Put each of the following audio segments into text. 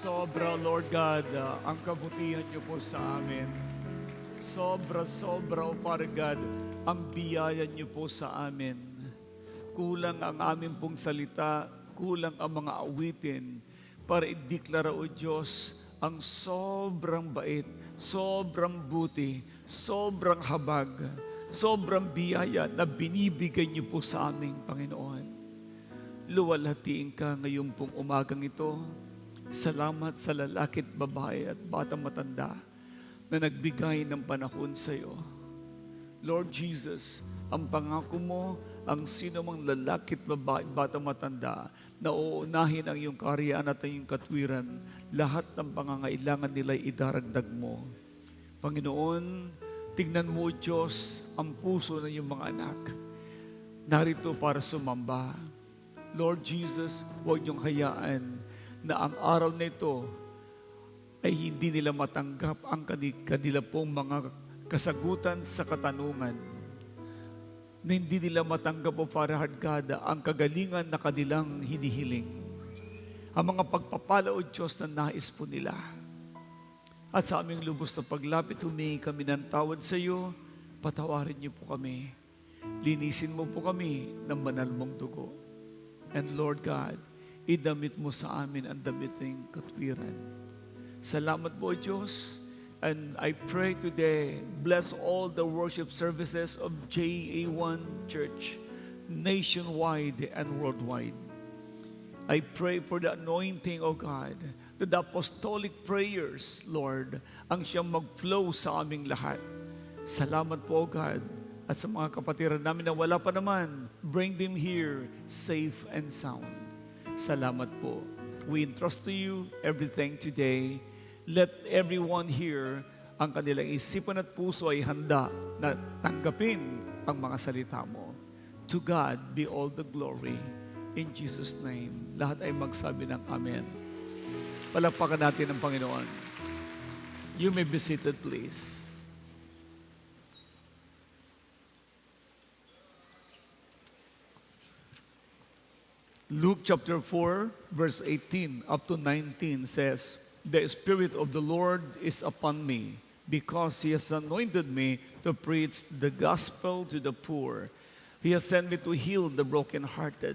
Sobra, Lord God, ang kabutihan niyo po sa amin. Sobra, O Father God, ang biyaya niyo po sa amin. Kulang ang amin pong salita, kulang ang mga awitin para ideklara, O Diyos, ang sobrang bait, sobrang buti, sobrang habag, sobrang biyaya na binibigay niyo po sa aming Panginoon. Luwalhatiin ka ngayon pong umagang ito. Salamat sa lalaki at babae at batang matanda na nagbigay ng panahon sa iyo. Lord Jesus, ang pangako mo, ang sino mang lalaki at babae, batang matanda na uunahin ang iyong kaharian at ang iyong katwiran, lahat ng pangangailangan nila'y idaragdag mo. Panginoon, tignan mo, Diyos, ang puso ng iyong mga anak. Narito para sumamba. Lord Jesus, huwag niyong hayaan na ang araw na ito ay hindi nila matanggap ang kanila pong mga kasagutan sa katanungan. Na hindi nila matanggap, O Father God, ang kagalingan na kanilang hinihiling. Ang mga pagpapala, O Diyos, na nais po nila. At sa aming lubos na paglapit, humingi kami ng tawad sa iyo, patawarin niyo po kami. Linisin mo po kami ng banal mong dugo. And Lord God, idamit mo sa amin ang damit ng katwiran. Salamat po, Diyos. And I pray today, bless all the worship services of JA1 Church, nationwide and worldwide. I pray for the anointing, O God, that the apostolic prayers, Lord, ang siyang mag-flow sa aming lahat. Salamat po, O God. At sa mga kapatiran namin na wala pa naman, bring them here safe and sound. Salamat po. We entrust to you everything today. Let everyone here, ang kanilang isipan at puso ay handa na tanggapin ang mga salita mo. To God be all the glory. In Jesus' name, lahat ay magsabi ng Amen. Palakpakan natin ang Panginoon. You may be seated, please. Luke chapter 4, verse 18 up to 19 says, "The Spirit of the Lord is upon me, because He has anointed me to preach the gospel to the poor. He has sent me to heal the brokenhearted,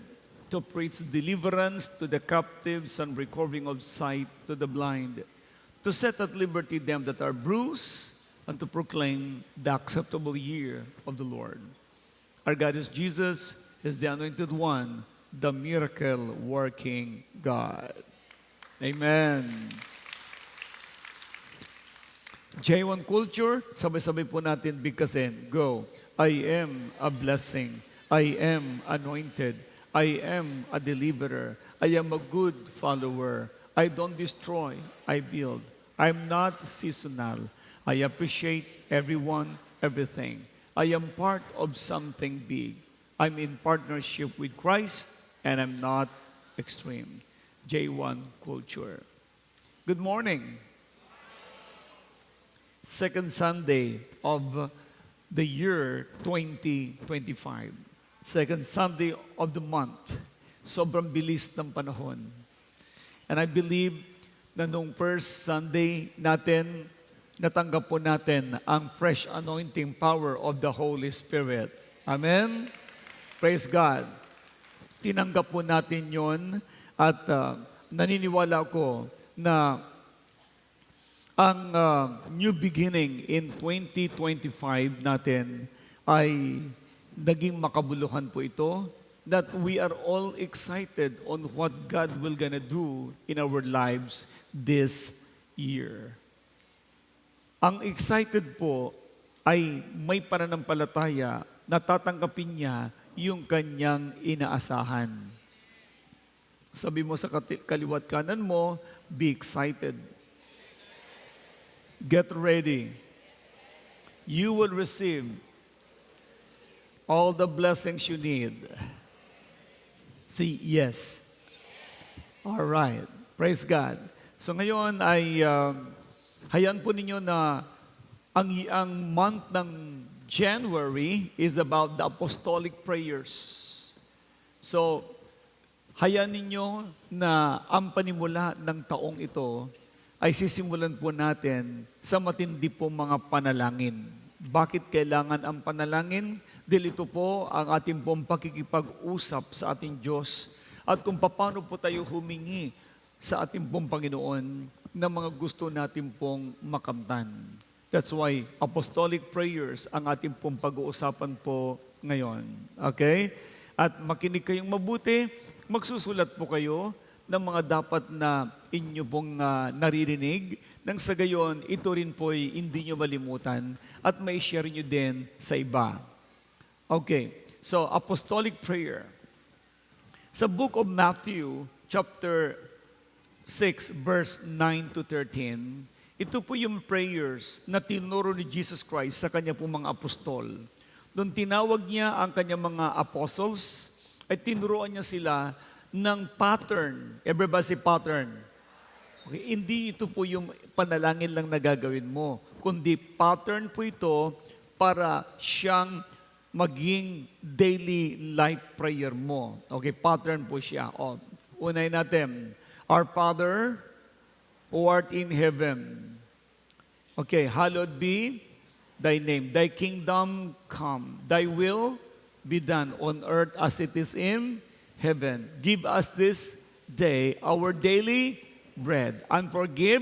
to preach deliverance to the captives and recovering of sight to the blind, to set at liberty them that are bruised, and to proclaim the acceptable year of the Lord." Our God is Jesus, is the Anointed One, the miracle-working God. Amen. J1 Culture, sabay-sabay po natin bigkasin. Go. I am a blessing. I am anointed. I am a deliverer. I am a good follower. I don't destroy, I build. I'm not seasonal. I appreciate everyone, everything. I am part of something big. I'm in partnership with Christ, and I'm not extreme. J1 Culture. Good morning. Second Sunday of the year 2025. Second Sunday of the month. Sobrang bilis ng panahon. And I believe na nung first Sunday natin, natanggap po natin ang fresh anointing power of the Holy Spirit. Amen? Praise God. Tinanggap po natin yon at naniniwala ko na ang new beginning in 2025 natin ay naging makabuluhan po ito, that we are all excited on what God will gonna do in our lives this year. Ang excited po ay may pananampalataya na tatanggapin niya yung kanyang inaasahan. Sabi mo sa kaliwat kanan mo, be excited. Get ready. You will receive all the blessings you need. Say yes. All right. Praise God. So ngayon ay hayaan po ninyo na ang month ng January is about the apostolic prayers. So, hayaan ninyo na ang panimula ng taong ito ay sisimulan po natin sa matindi po mga panalangin. Bakit kailangan ang panalangin? Dahil ito po ang ating pong pakikipag-usap sa ating Diyos at kung paano po tayo humingi sa ating pong Panginoon ng mga gusto natin pong makamtan. That's why apostolic prayers ang ating pong pag-uusapan po ngayon. Okay? At makinig kayong mabuti, magsusulat po kayo ng mga dapat na inyo pong naririnig nang sa gayon, ito rin po'y hindi nyo malimutan at may share nyo din sa iba. Okay, so apostolic prayer. Sa book of Matthew, chapter 6, verse 9 to 13, ito po yung prayers na tinuro ni Jesus Christ sa kanya pong mga apostol. Doon tinawag niya ang kanyang mga apostles, ay tinuruan niya sila ng pattern. Everybody say pattern. Okay, hindi ito po yung panalangin lang na gagawin mo, kundi pattern po ito para siyang maging daily life prayer mo. Okay, pattern po siya. Unay natin. Our Father, who art in heaven. Okay, hallowed be thy name. Thy kingdom come. Thy will be done on earth as it is in heaven. Give us this day our daily bread, and forgive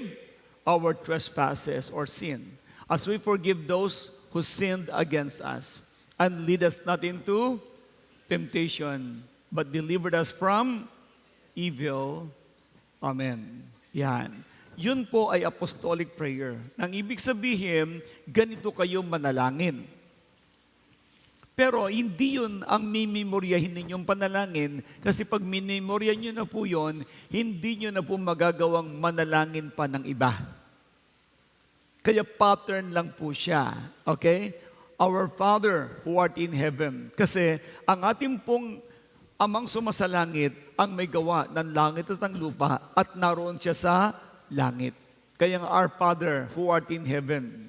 our trespasses or sin, as we forgive those who sinned against us. And lead us not into temptation, but deliver us from evil. Amen. Yan. Yun po ay apostolic prayer. Nang ibig sabihin, ganito kayo manalangin. Pero hindi yun ang mimemoryahin ninyong panalangin kasi pag minemorya nyo na po yun, hindi nyo na po magagawang manalangin pa ng iba. Kaya pattern lang po siya. Okay? Our Father who art in heaven. Kasi ang ating pong amang sumasalangit ang may gawa ng langit at ng lupa at naroon siya sa langit. Kaya nga our Father who art in heaven.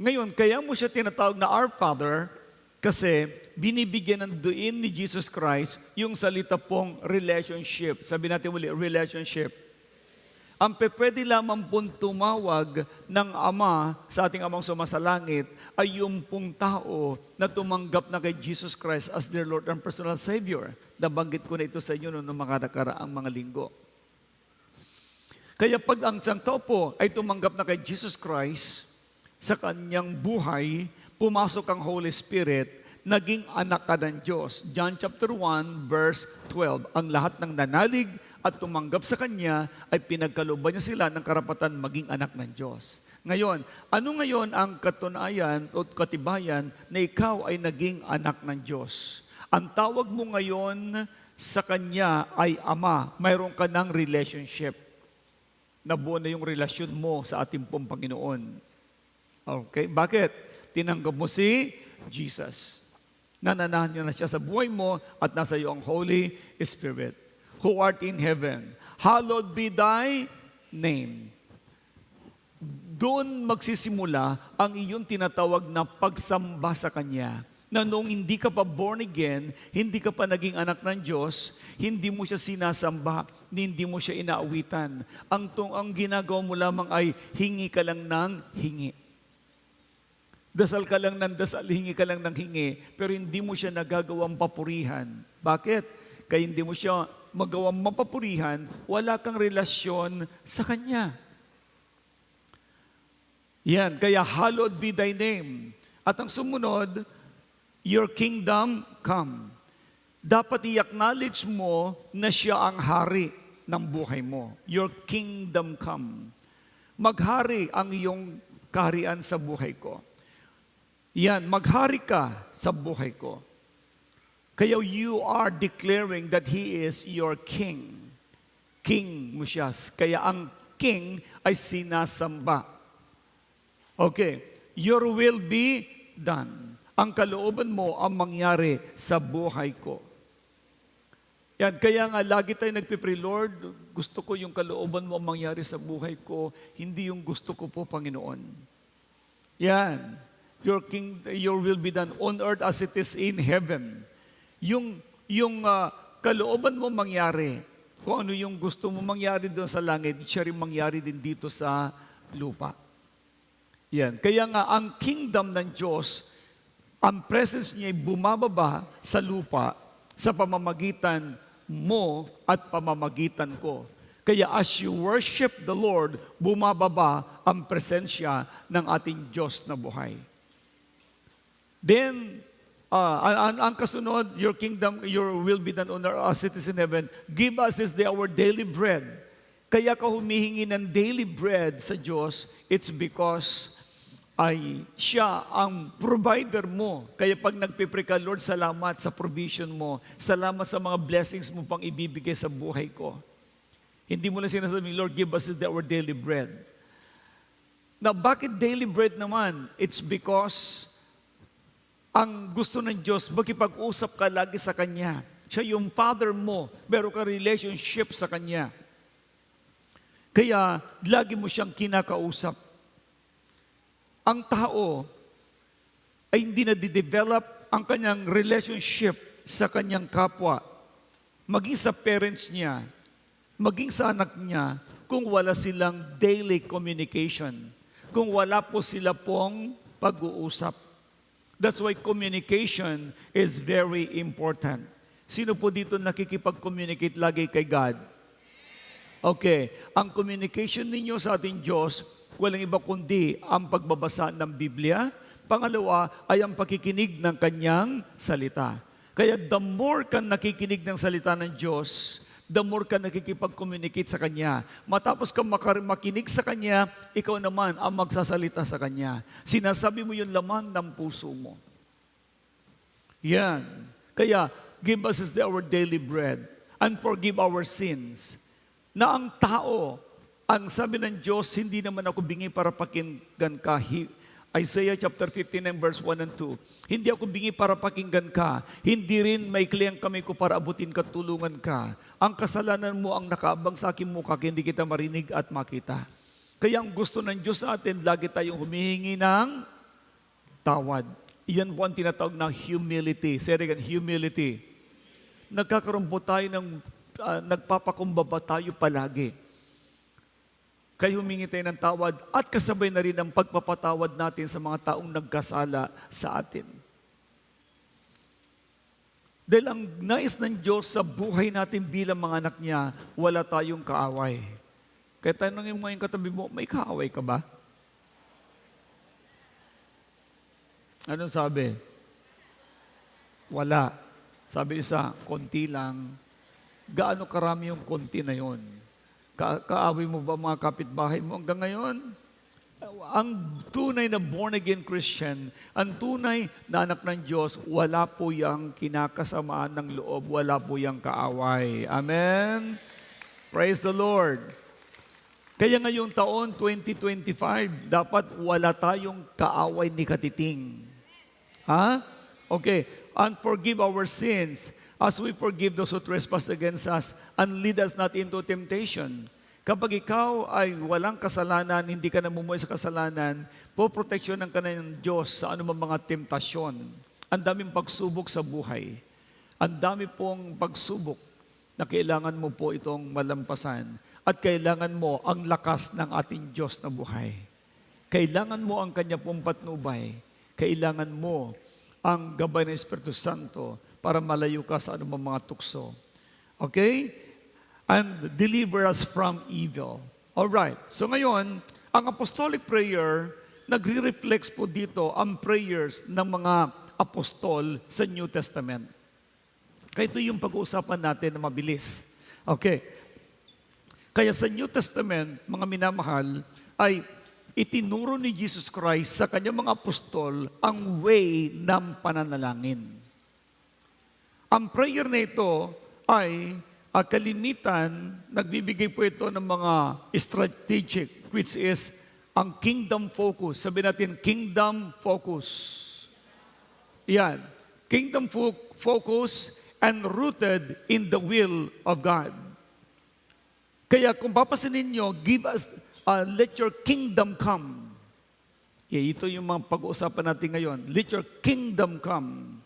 Ngayon, kaya mo siya tinatawag na Our Father kasi binibigyan ng duin ni Jesus Christ yung salita pong relationship. Sabi natin muli, relationship. Ang pwede lamang pong tumawag ng Ama sa ating Amang sumasalangit ay yung pong tao na tumanggap na kay Jesus Christ as their Lord and personal Savior. Nabanggit ko na ito sa inyo noong mga nakaraang mga linggo. Kaya pag ang isang tao po ay tumanggap na kay Jesus Christ, sa kanyang buhay, pumasok ang Holy Spirit, naging anak ka ng Diyos. John chapter 1, verse 12. Ang lahat ng nanalig at tumanggap sa Kanya ay pinagkalooban niya sila ng karapatan maging anak ng Diyos. Ngayon, ano ngayon ang katunayan o katibayan na ikaw ay naging anak ng Diyos? Ang tawag mo ngayon sa Kanya ay Ama. Mayroon ka ng relationship. Nabuo na yung relasyon mo sa ating pong Panginoon. Okay, bakit? Tinanggap mo si Jesus. Nananahan niya na siya sa buhay mo at nasa iyo ang Holy Spirit. Who art in heaven, hallowed be thy name. Doon magsisimula ang iyong tinatawag na pagsamba sa Kanya. Na noong hindi ka pa born again, hindi ka pa naging anak ng Diyos, hindi mo siya sinasamba, hindi mo siya inaawitan. Ang ginagawa mo lamang ay hingi ka lang ng hingi. Dasal ka lang ng dasal, hingi ka lang ng hingi, pero hindi mo siya nagagawang papurihan. Bakit? Kaya hindi mo siya magawang mapapurihan, wala kang relasyon sa Kanya. Yan, kaya hallowed be thy name. At ang sumunod, your kingdom come. Dapat i-acknowledge mo na siya ang hari ng buhay mo. Your kingdom come. Maghari ang iyong kaharian sa buhay ko. Yan, maghari ka sa buhay ko. Kaya you are declaring that He is your King. King mo siya. Kaya ang King ay sinasamba. Okay, your will be done. Ang kalooban mo ang mangyari sa buhay ko. Yan, kaya nga lagi tayo nagpipray, Lord, gusto ko yung kalooban mo ang mangyari sa buhay ko, hindi yung gusto ko po, Panginoon. Yan. Your will be done on earth as it is in heaven. Yung kalooban mo mangyari, kung ano yung gusto mo mangyari doon sa langit, siya rin mangyari din dito sa lupa. Yan. Kaya nga, ang kingdom ng Diyos, ang presence niya ay bumababa sa lupa sa pamamagitan mo at pamamagitan ko. Kaya as you worship the Lord, bumababa ang presensya ng ating Diyos na buhay. Then, ang kasunod, your kingdom, your will be done on earth as it is in heaven. Give us this day our daily bread. Kaya ka humihingi ng daily bread sa Diyos, it's because ay siya ang provider mo. Kaya pag nagpipray ka, Lord, salamat sa provision mo. Salamat sa mga blessings mo pang ibibigay sa buhay ko. Hindi mo lang sinasabi, Lord, give us this day our daily bread. Now, bakit daily bread naman? It's because ang gusto ng Diyos, makipag-usap ka lagi sa Kanya. Siya yung Father mo, meron ka relationship sa Kanya. Kaya, lagi mo siyang kinakausap. Ang tao ay hindi na de-develop ang kanyang relationship sa kanyang kapwa. Maging sa parents niya, maging sa anak niya, kung wala silang daily communication. Kung wala po sila pong pag-uusap. That's why communication is very important. Sino po dito nakikipag-communicate lagi kay God? Okay, ang communication ninyo sa ating Diyos, walang iba kundi ang pagbabasa ng Biblia. Pangalawa ay ang pakikinig ng Kanyang salita. Kaya the more ka nakikinig ng salita ng Diyos, the more ka nakikipag-communicate sa Kanya. Matapos ka makinig sa Kanya, ikaw naman ang magsasalita sa Kanya. Sinasabi mo yung laman ng puso mo. Yan. Kaya, give us this day our daily bread and forgive our sins. Na ang tao, ang sabi ng Diyos, hindi naman ako bingi para pakinggan ka. Isaiah chapter 59 verse 1 and 2. Hindi ako bingi para pakinggan ka. Hindi rin maikli ang kamay ko para abutin ka, tulungan ka. Ang kasalanan mo ang nakaabang sa aking mukha, hindi kita marinig at makita. Kaya ang gusto ng Diyos sa atin, lagi tayong humihingi ng tawad. Iyan po ang tinatawag na humility. Say again, humility. Nagkakaroon po tayo ng nagpapakumbaba tayo palagi. Kaya humingi tayo ng tawad at kasabay na rin ang pagpapatawad natin sa mga taong nagkasala sa atin. Dahil ang nais ng Diyos sa buhay natin bilang mga anak niya, wala tayong kaaway. Kaya tanongin mo yung katabi mo, may kaaway ka ba? Anong sabi? Wala. Sabi isa, konti lang. Gaano karami yung konti na yon? Kaaway mo ba mga kapitbahay mo hanggang ngayon? Ang tunay na born-again Christian, ang tunay na anak ng Diyos, wala po yung kinakasamaan ng loob, wala po yung kaaway. Amen? Praise the Lord. Kaya ngayong taon, 2025, dapat wala tayong kaaway ni katiting. Ha? Okay. And forgive our sins as we forgive those who trespass against us, and lead us not into temptation. Kapag ikaw ay walang kasalanan, hindi ka namumuhay sa kasalanan, poproteksyonan ka na ng Diyos sa anumang mga temptasyon. Ang daming pagsubok sa buhay. Ang dami pong pagsubok na kailangan mo po itong malampasan. At kailangan mo ang lakas ng ating Diyos na buhay. Kailangan mo ang Kanya pong patnubay. Kailangan mo ang gabay ng Espiritu Santo para malayo ka sa anumang mga tukso. Okay? And deliver us from evil. Alright. So ngayon, ang apostolic prayer, nagre-reflex po dito ang prayers ng mga apostol sa New Testament. Kaya ito yung pag-uusapan natin na mabilis. Okay. Kaya sa New Testament, mga minamahal, ay itinuro ni Jesus Christ sa kanyang mga apostol ang way ng pananalangin. Ang prayer na ito ay kalimitan, nagbibigay po ito ng mga strategic, which is ang kingdom focus. Sabi natin, kingdom focus. Yan. Kingdom focus and rooted in the will of God. Kaya kung papasanin nyo, give us, let your kingdom come. Ito yung mga pag-uusapan natin ngayon. Let your kingdom come.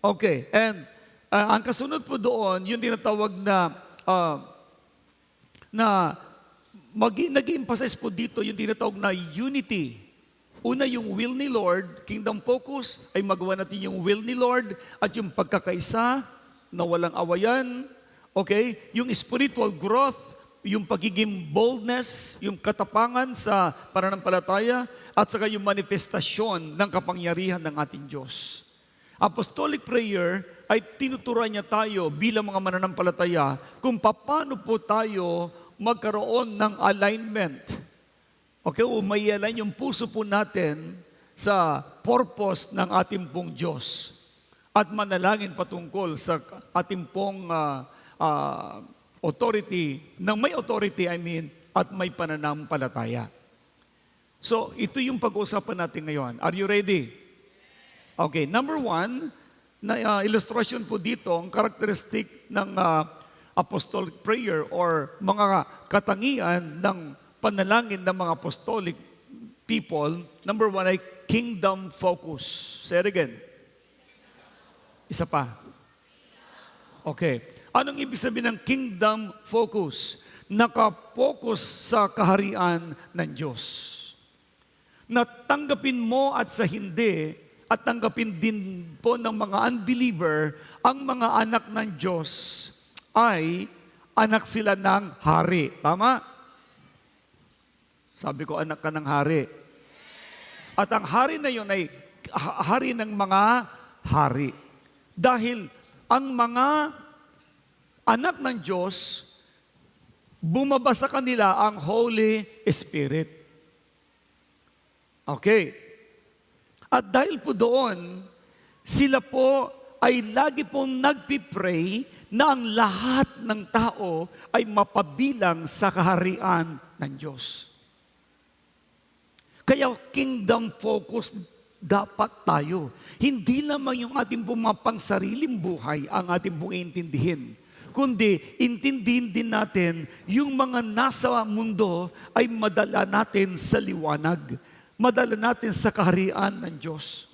Okay, and Ang kasunod po doon, yung tinatawag na nag-emphasize po dito yung tinatawag na unity. Una, yung will ni Lord, kingdom focus, ay magawa natin yung will ni Lord at yung pagkakaisa na walang awayan. Okay? Yung spiritual growth, yung pagiging boldness, yung katapangan sa pananampalataya, at saka yung manifestasyon ng kapangyarihan ng ating Diyos. Apostolic prayer ay tinuturuan niya tayo bilang mga mananampalataya kung paano po tayo magkaroon ng alignment. Okay, o may align yung puso po natin sa purpose ng ating pong Diyos at manalangin patungkol sa ating pong authority, may authority, at may pananampalataya. So, ito yung pag-uusapan natin ngayon. Are you ready? Okay, number 1, na illustration po dito, ang characteristic ng apostolic prayer or mga katangian ng panalangin ng mga apostolic people. Number 1 ay kingdom focus. Say it again. Isa pa. Okay. Anong ibig sabihin ng kingdom focus? Nakapokus sa kaharian ng Diyos. Natanggapin mo at sa hindi, at tanggapin din po ng mga unbeliever, ang mga anak ng Diyos ay anak sila ng hari. Tama? Sabi ko, anak ka ng hari. At ang hari na yun ay hari ng mga hari. Dahil ang mga anak ng Diyos, bumaba sa kanila ang Holy Spirit. Okay. At dahil po doon, sila po ay lagi pong nagpipray na ang lahat ng tao ay mapabilang sa kaharian ng Diyos. Kaya kingdom focus dapat tayo. Hindi lamang yung ating pong mga pangsariling buhay ang ating pong intindihin, kundi intindihin din natin yung mga nasa mundo ay madala natin sa liwanag. Madala natin sa kaharian ng Diyos.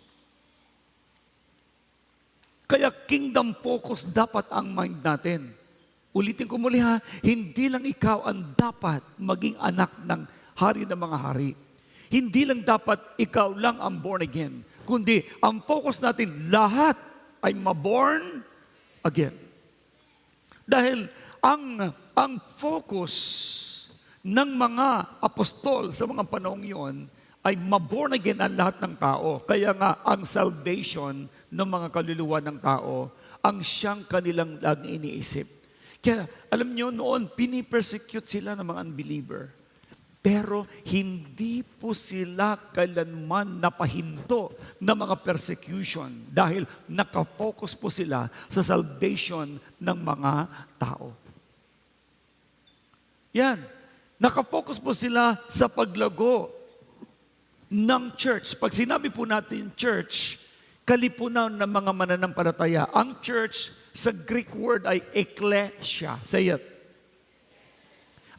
Kaya kingdom focus dapat ang mind natin. Ulitin ko muli ha, hindi lang ikaw ang dapat maging anak ng hari ng mga hari. Hindi lang dapat ikaw lang ang born again, kundi ang focus natin, lahat ay maborn again. Dahil ang focus ng mga apostol sa mga panahong iyon ay maborn again ang lahat ng tao. Kaya nga, ang salvation ng mga kaluluwa ng tao, ang siyang kanilang laging iniisip. Kaya, alam nyo, noon, pinipersecute sila ng mga unbeliever. Pero, hindi po sila kailanman napahinto ng mga persecution dahil nakafocus po sila sa salvation ng mga tao. Yan. Nakafocus po sila sa paglago ng church. Pag sinabi po natin church, kalipunan ng mga mananampalataya. Ang church sa Greek word ay ekklesia. Say it.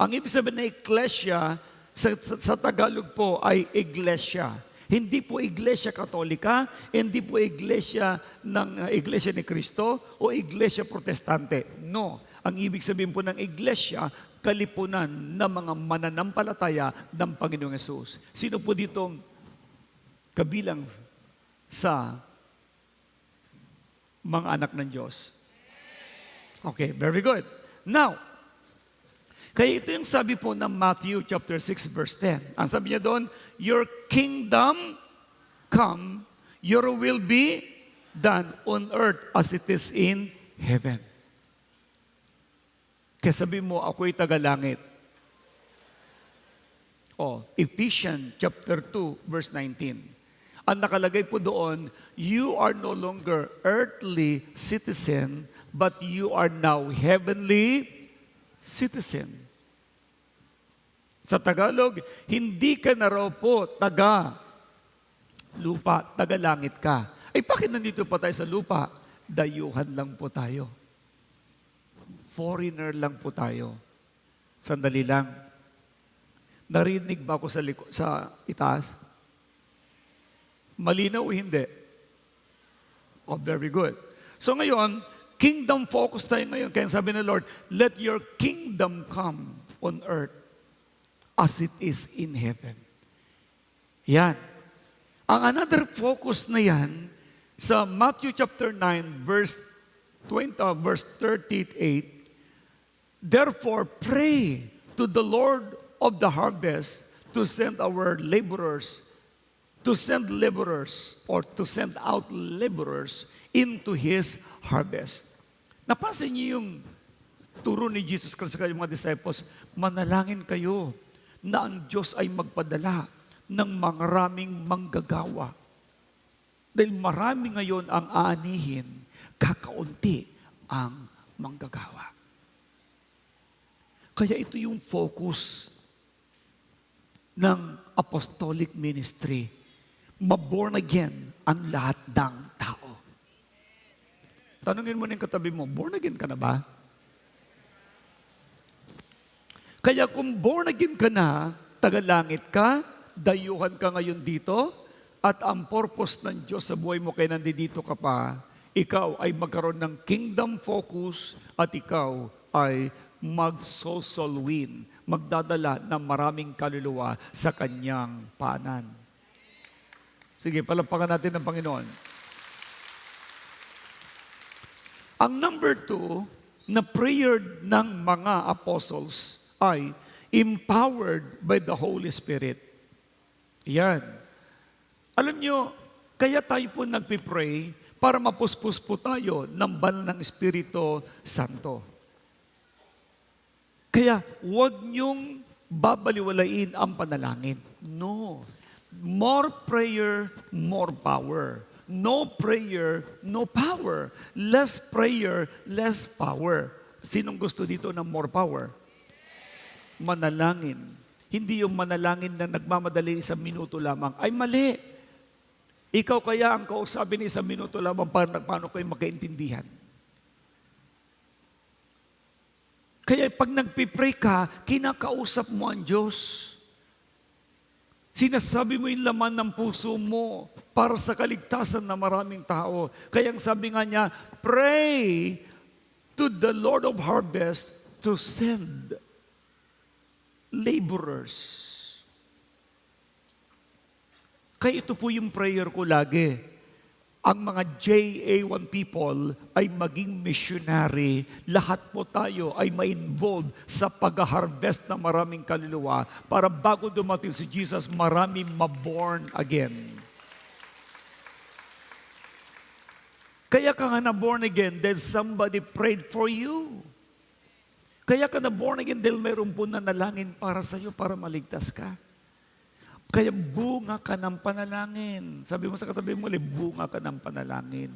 Ang ibig sabihin na ekklesia sa Tagalog po ay iglesia. Hindi po iglesia katolika, hindi po iglesia ni Cristo o iglesia protestante. No. Ang ibig sabihin po ng iglesia, kalipunan ng mga mananampalataya ng Panginoong Yesus. Sino po ditong kabilang sa mga anak ng Diyos? Okay, very good. Now, kaya ito yung sabi po ng Matthew chapter 6 verse 10. Ang sabi niya doon, your kingdom come, your will be done on earth as it is in heaven. Kaya sabi mo, ako'y taga-langit. Ephesians chapter 2, verse 19. Ang nakalagay po doon, you are no longer earthly citizen, but you are now heavenly citizen. Sa Tagalog, hindi ka na raw po taga-lupa, taga-langit ka. Ay bakit nandito pa tayo sa lupa? Dayuhan lang po tayo. Foreigner lang po tayo. Sandali lang. Narinig ba ako sa itaas? Malinaw o hindi? Very good. So ngayon, Kingdom focus tayo ngayon. Kaya sabi ng Lord, let your kingdom come on earth as it is in heaven. Yan. Ang another focus na yan, sa Matthew chapter 9, verse 38, therefore pray to the Lord of the harvest to send our laborers, to send out laborers into His harvest. Napansin niyo yung turo ni Jesus Christ sa kanyang mga disciples, manalangin kayo na ang Diyos ay magpadala ng maraming manggagawa. Dahil marami ngayon ang aanihin, kakaunti ang manggagawa. Kaya ito yung focus ng apostolic ministry. Ma-born again ang lahat ng tao. Tanungin mo na yung katabi mo, born again ka na ba? Kaya kung born again ka na, tagalangit ka, dayuhan ka ngayon dito, at ang purpose ng Diyos sa buhay mo kaya nandito ka pa, ikaw ay magkaroon ng kingdom focus at ikaw ay mag-social win, magdadala ng maraming kaluluwa sa kanyang paanan. Sige, palapakan natin ng Panginoon. Ang number 2 na prayer ng mga apostles ay empowered by the Holy Spirit. Yan. Alam nyo, kaya tayo po nagpipray para mapuspos po tayo ng banal ng Espiritu Santo. Kaya huwag niyong babaliwalain ang panalangin. No. More prayer, more power. No prayer, no power. Less prayer, less power. Sinong gusto dito ng more power? Manalangin. Hindi yung manalangin na nagmamadali isang minuto lamang. Ay mali. Ikaw kaya ang kausapin isang minuto lamang paano kayo magkaintindihan. Kaya pag nagpipray ka, kinakausap mo ang Diyos. Sinasabi mo yung laman ng puso mo para sa kaligtasan ng maraming tao. Kaya ang sabi nga niya, pray to the Lord of harvest to send laborers. Kaya ito po yung prayer ko lagi. Ang mga JA1 people ay maging missionary. Lahat po tayo ay ma-involve sa pag-harvest ng maraming kaluluwa para bago dumating si Jesus, marami ma-born again. Kaya ka nga na-born again dahil somebody prayed for you. Kaya ka na-born again dahil mayroon po nanalangin para sa iyo para maligtas ka. Kaya bunga ka ng panalangin. Sabi mo sa katabi mo, bunga ka ng panalangin.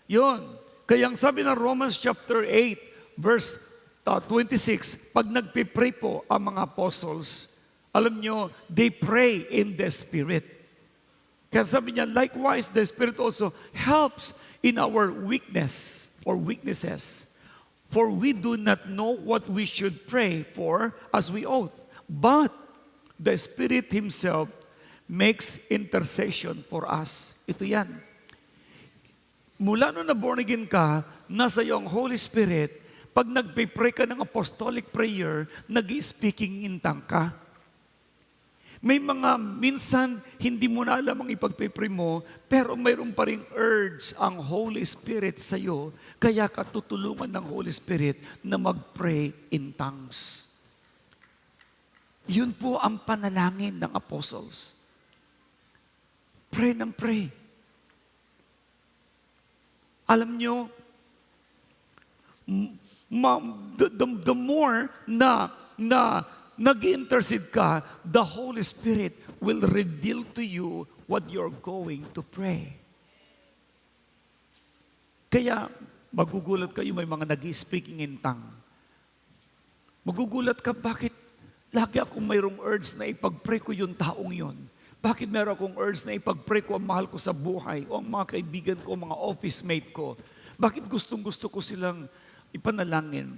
Yun. Kaya ang sabi ng Romans chapter 8, verse 26, pag nagpipray po ang mga apostles, alam nyo, they pray in the Spirit. Kaya sabi niya, likewise, the Spirit also helps in our weakness or weaknesses. For we do not know what we should pray for as we ought. But the Spirit Himself makes intercession for us. Ito yan. Mula nung na-born again ka, nasa iyo ang Holy Spirit, pag nagpipray ka ng apostolic prayer, nag-speaking in tongue ka. May mga minsan, hindi mo na alam ang ipagpipray mo, pero mayroon pa rin urge ang Holy Spirit sa iyo, kaya ka tutulungan ng Holy Spirit na mag-pray in tongues. Yun po ang panalangin ng apostles. Pray ng pray. Alam nyo, the more na nag-intercede ka, the Holy Spirit will reveal to you what you're going to pray. Kaya, magugulat kayo, may mga nag-speaking in tongue. Magugulat ka, bakit? Lagi akong mayroong urge na ipag-pray ko yung taong yun. Bakit meron akong urge na ipag-pray ko ang mahal ko sa buhay o ang mga kaibigan ko, mga office mate ko? Bakit gustong-gusto ko silang ipanalangin?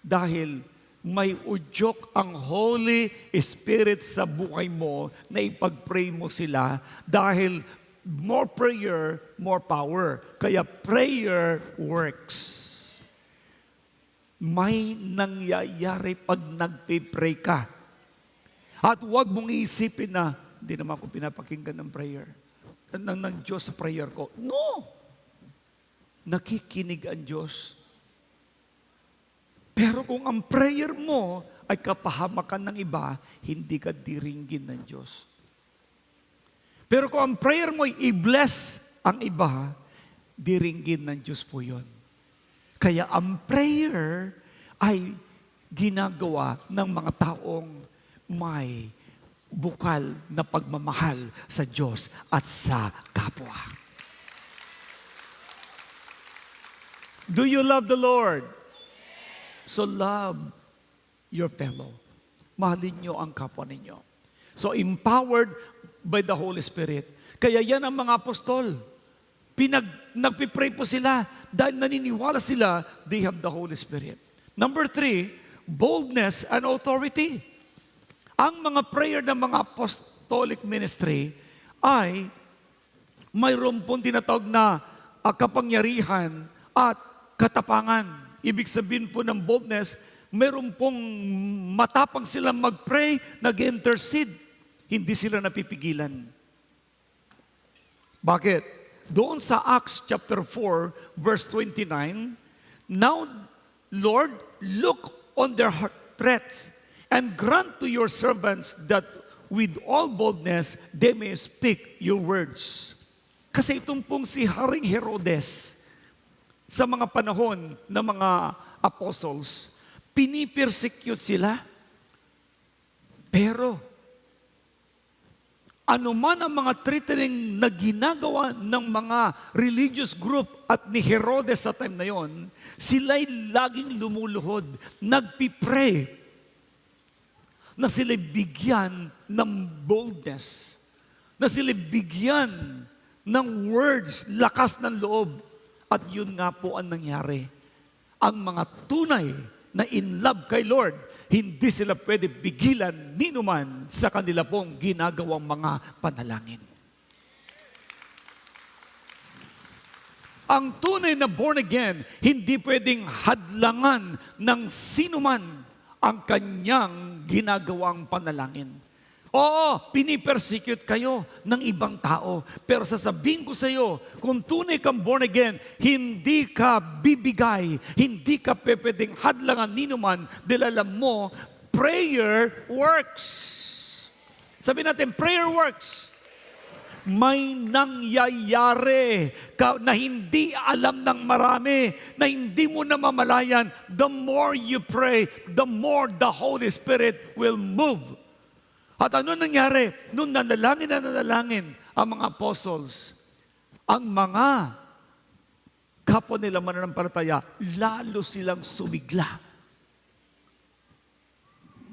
Dahil may udyok ang Holy Spirit sa buhay mo na ipag-pray mo sila dahil more prayer, more power. Kaya prayer works. May nangyayari pag nagpe-pray ka. At huwag mong iisipin na, hindi naman ako pinapakinggan ng prayer. Ng Diyos sa prayer ko. No! Nakikinig ang Diyos. Pero kung ang prayer mo ay kapahamakan ng iba, hindi ka diringgin ng Diyos. Pero kung ang prayer mo ay i-bless ang iba, diringgin ng Diyos po yun. Kaya ang prayer ay ginagawa ng mga taong may bukal na pagmamahal sa Diyos at sa kapwa. Do you love the Lord? So love your fellow. Mahalin nyo ang kapwa ninyo. So empowered by the Holy Spirit. Kaya yan ang mga apostol. Nagpipray po sila dahil naniniwala sila they have the Holy Spirit. Number 3, boldness and authority. Ang mga prayer ng mga apostolic ministry ay mayroon pong tinatawag na kapangyarihan at katapangan. Ibig sabihin po ng boldness, mayroon pong matapang silang mag-pray, nag-intercede. Hindi sila napipigilan. Bakit? Doon sa Acts chapter 4, verse 29, now, Lord, look on their threats and grant to your servants that with all boldness they may speak your words. Kasi itong pong si Haring Herodes, sa mga panahon ng mga apostles, pinipersecute sila. Pero, ano man ang mga threatening na ginagawa ng mga religious group at ni Herodes sa time na yon, sila'y laging lumuluhod, nagpipray na sila'y bigyan ng boldness, na sila'y bigyan ng words, lakas ng loob. At yun nga po ang nangyari. Ang mga tunay na in love kay Lord, hindi sila pwede pigilan ninuman sa kanila pong ginagawang mga panalangin. Ang tunay na born again, hindi pwedeng hadlangan ng sinuman ang kanyang ginagawang panalangin. Oo, pinipersecute kayo ng ibang tao. Pero sasabihin ko sa iyo, kung tunay kang born again, hindi ka bibigay, hindi ka pwedeng hadlangan ninuman dahil alam mo, prayer works. Sabi natin, prayer works. May nangyayari na hindi alam ng marami, na hindi mo namamalayan. The more you pray, the more the Holy Spirit will move. At ano nangyari? Nung nanalangin ang mga apostles, ang mga kapwa nila mananampalataya, lalo silang sumigla.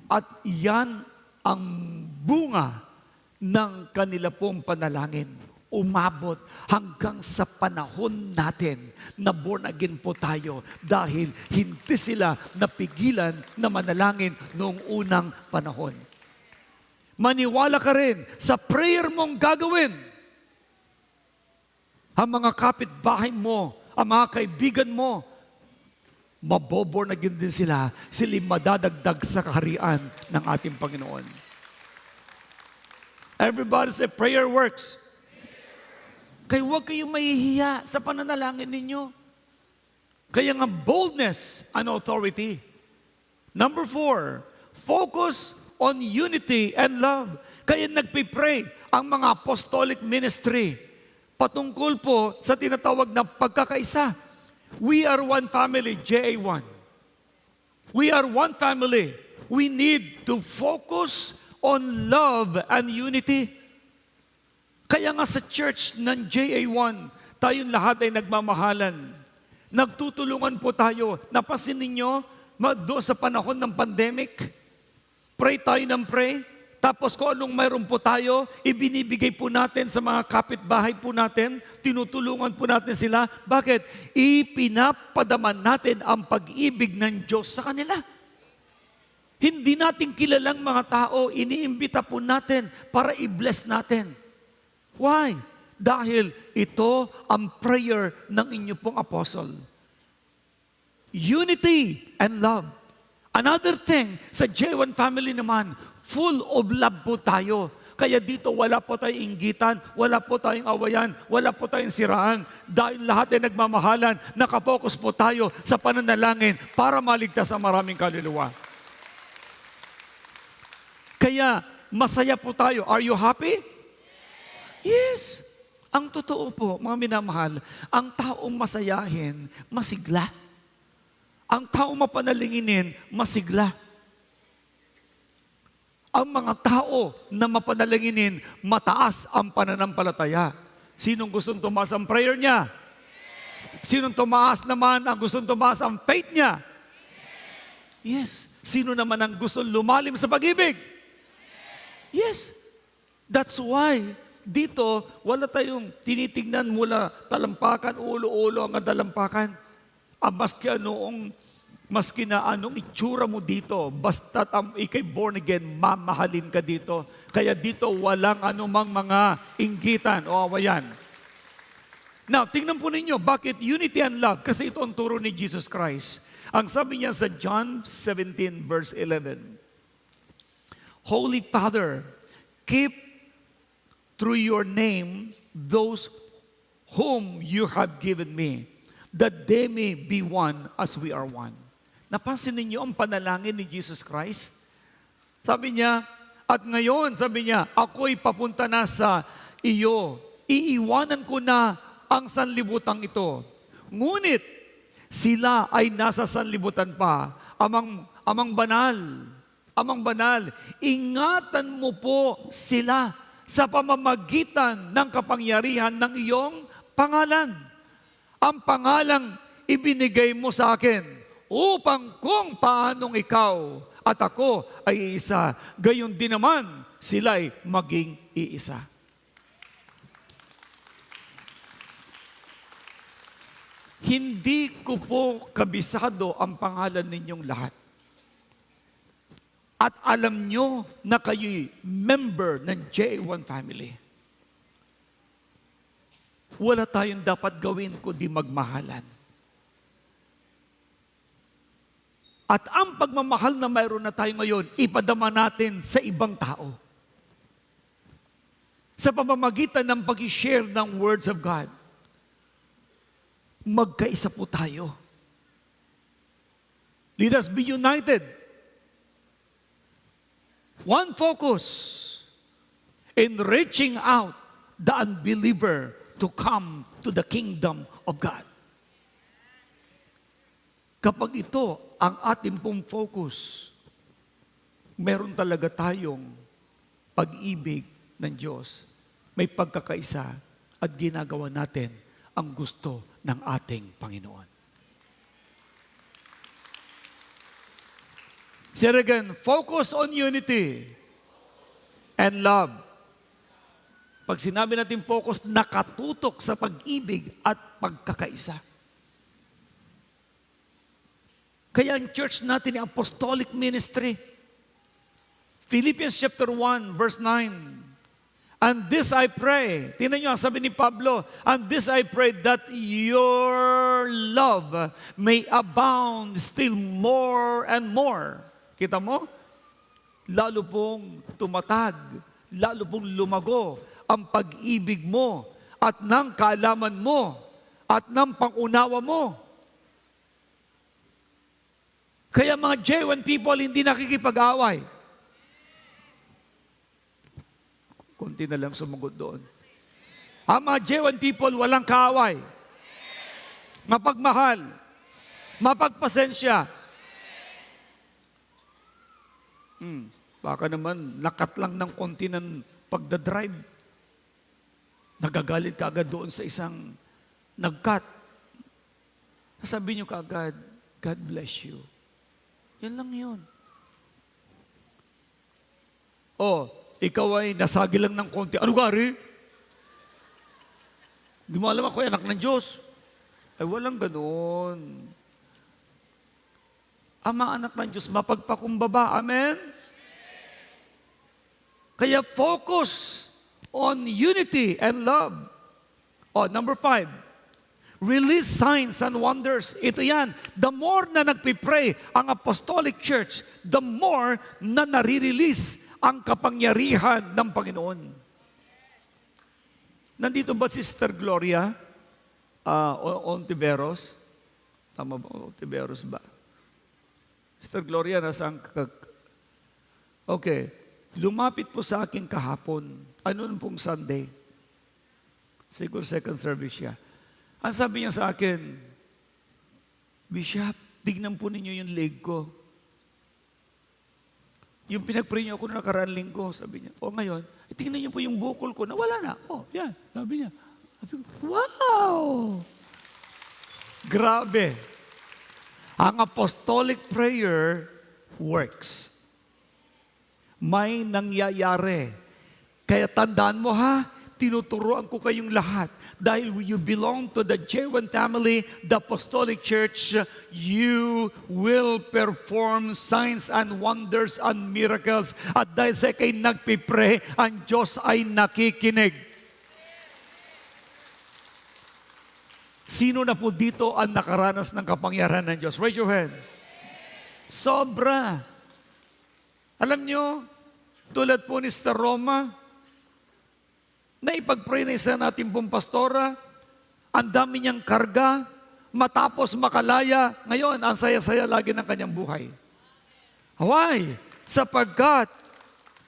At yan ang bunga ng kanila pong panalangin. Umabot hanggang sa panahon natin na born again po tayo dahil hindi sila napigilan na manalangin noong unang panahon. Maniwala ka rin sa prayer mong gagawin. Ang mga kapitbahay mo, ang mga kaibigan mo, maboborn again din sila. Sila madadagdag sa kaharian ng ating Panginoon. Everybody say, prayer works. Kaya huwag kayong mahihiya sa pananalangin ninyo. Kaya nga boldness and authority. Number 4, focus on unity and love. Kaya nagpipray ang mga apostolic ministry patungkol po sa tinatawag na pagkakaisa. We are one family, JA1. We are one family. We need to focus on love and unity. Kaya nga sa church ng JA1, tayong lahat ay nagmamahalan. Nagtutulungan po tayo. Napansin ninyo, doon sa panahon ng pandemic, pray tayo ng pray. Tapos kung anong mayroon po tayo, ibinibigay po natin sa mga kapitbahay po natin. Tinutulungan po natin sila. Bakit? Ipinapadaman natin ang pag-ibig ng Diyos sa kanila. Hindi natin kilalang mga tao, iniimbita po natin para i-bless natin. Why? Dahil ito ang prayer ng inyo pong apostle. Unity and love. Another thing, sa J1 family naman, full of love po tayo. Kaya dito wala po tayong inggitan, wala po tayong awayan, wala po tayong siraan. Dahil lahat ay nagmamahalan, nakapokus po tayo sa pananalangin para maligtas ang maraming kaluluwa. Kaya masaya po tayo. Are you happy? Yes. Ang totoo po, mga minamahal, ang taong masayahin, masigla. Ang taong mapanalinginin, masigla. Ang mga tao na mapanalanginin, mataas ang pananampalataya. Sinong gustong tumaas ang prayer niya? Sinong tumaas naman ang gustong tumaas ang faith niya? Yes. Sino naman ang gustong lumalim sa pag-ibig? Yes. That's why dito wala tayong tinitingnan mula talampakan, ulo-ulo ang dalampakan. Maski na anong itsura mo dito, basta ikay born again, mamahalin ka dito. Kaya dito walang anumang mga inggitan o awayan. Now, tingnan po ninyo, bakit unity and love? Kasi ito ang turo ni Jesus Christ. Ang sabi niya sa John 17 verse 11, Holy Father, keep through your name those whom you have given me, that they may be one as we are one. Napansin ninyo ang panalangin ni Jesus Christ? Sabi niya, at ngayon, sabi niya, ako'y papunta na sa iyo. Iiwanan ko na ang sanlibutan ito. Ngunit, sila ay nasa sanlibutan pa. Amang banal, ingatan mo po sila sa pamamagitan ng kapangyarihan ng iyong pangalan. Ang pangalang ibinigay mo sa akin upang kung paanong ikaw at ako ay iisa, gayon din naman sila'y maging iisa. Hindi ko po kabisado ang pangalan ninyong lahat. At alam nyo na kayo'y member ng J1 family. Wala tayong dapat gawin kundi magmahalan. At ang pagmamahal na mayroon na tayo ngayon, ipadama natin sa ibang tao. Sa pamamagitan ng pag-share ng words of God, magkaisa po tayo. Let us be united. One focus in reaching out the unbeliever to come to the kingdom of God. Kapag ito ang ating pong focus, meron talaga tayong pag-ibig ng Diyos. May pagkakaisa at ginagawa natin ang gusto ng ating Panginoon. Say it again, focus on unity and love. Pag sinabi natin focus, nakatutok sa pag-ibig at pagkakaisa. Kaya ang church natin, ang apostolic ministry. Philippians chapter 1, verse 9. And this I pray. Tingnan nyo, sabi ni Pablo, and this I pray that your love may abound still more and more. Kita mo? Lalo pong tumatag, lalo pong lumago ang pag-ibig mo at ng kaalaman mo at ng pangunawa mo. Kaya mga J1 people hindi nakikipag-away. Kunti na lang sumagot doon. Ang mga J1 people walang kaaway. Mapagmahal. Mapagpasensya. Baka naman nakat lang ng konti ng pagdadrive. Nagagalit ka agad doon sa isang nagkat. Sabi niyo kaagad, God bless you. Yan lang yun. Oh, ikaw ay nasagi lang ng konti. Ano gari? Di mo alam ako ay anak ng Diyos. Ay walang ganoon. Ang mga anak ng Diyos, mapagpakumbaba. Amen? Kaya focus on unity and love. Number 5, release signs and wonders. Ito yan. The more na nagpipray ang Apostolic Church, the more na nare-release ang kapangyarihan ng Panginoon. Nandito ba si Sister Gloria Ontiveros? Tama ba? Ontiveros ba? Sister Gloria, nasaan ka? Okay. Lumapit po sa akin kahapon. Ano nun pong Sunday? Siguro second service siya. Ang sabi niya sa akin, Bishop, tignan po ninyo yung leg ko. Yung pinag-pray niyo ako na nakaraan linggo, sabi niya. Ngayon, tingnan niyo po yung bukol ko, nawala na. Yan, sabi niya. Sabi ko, wow! Grabe. Ang apostolic prayer works. May nangyayari. Kaya tandaan mo tinuturuan ko kayong lahat. Dahil you belong to the J1 family, the Apostolic Church, you will perform signs and wonders and miracles. At dahil sa kayo nagpipray, ang Diyos ay nakikinig. Sino na po dito ang nakaranas ng kapangyarihan ng Diyos? Raise your hand. Sobra. Alam nyo, tulad po ni Sister Roma, na ipag-pray na isa natin pong pastora, ang dami niyang karga, matapos makalaya, ngayon, ang saya-saya lagi ng kanyang buhay. Why? Sapagkat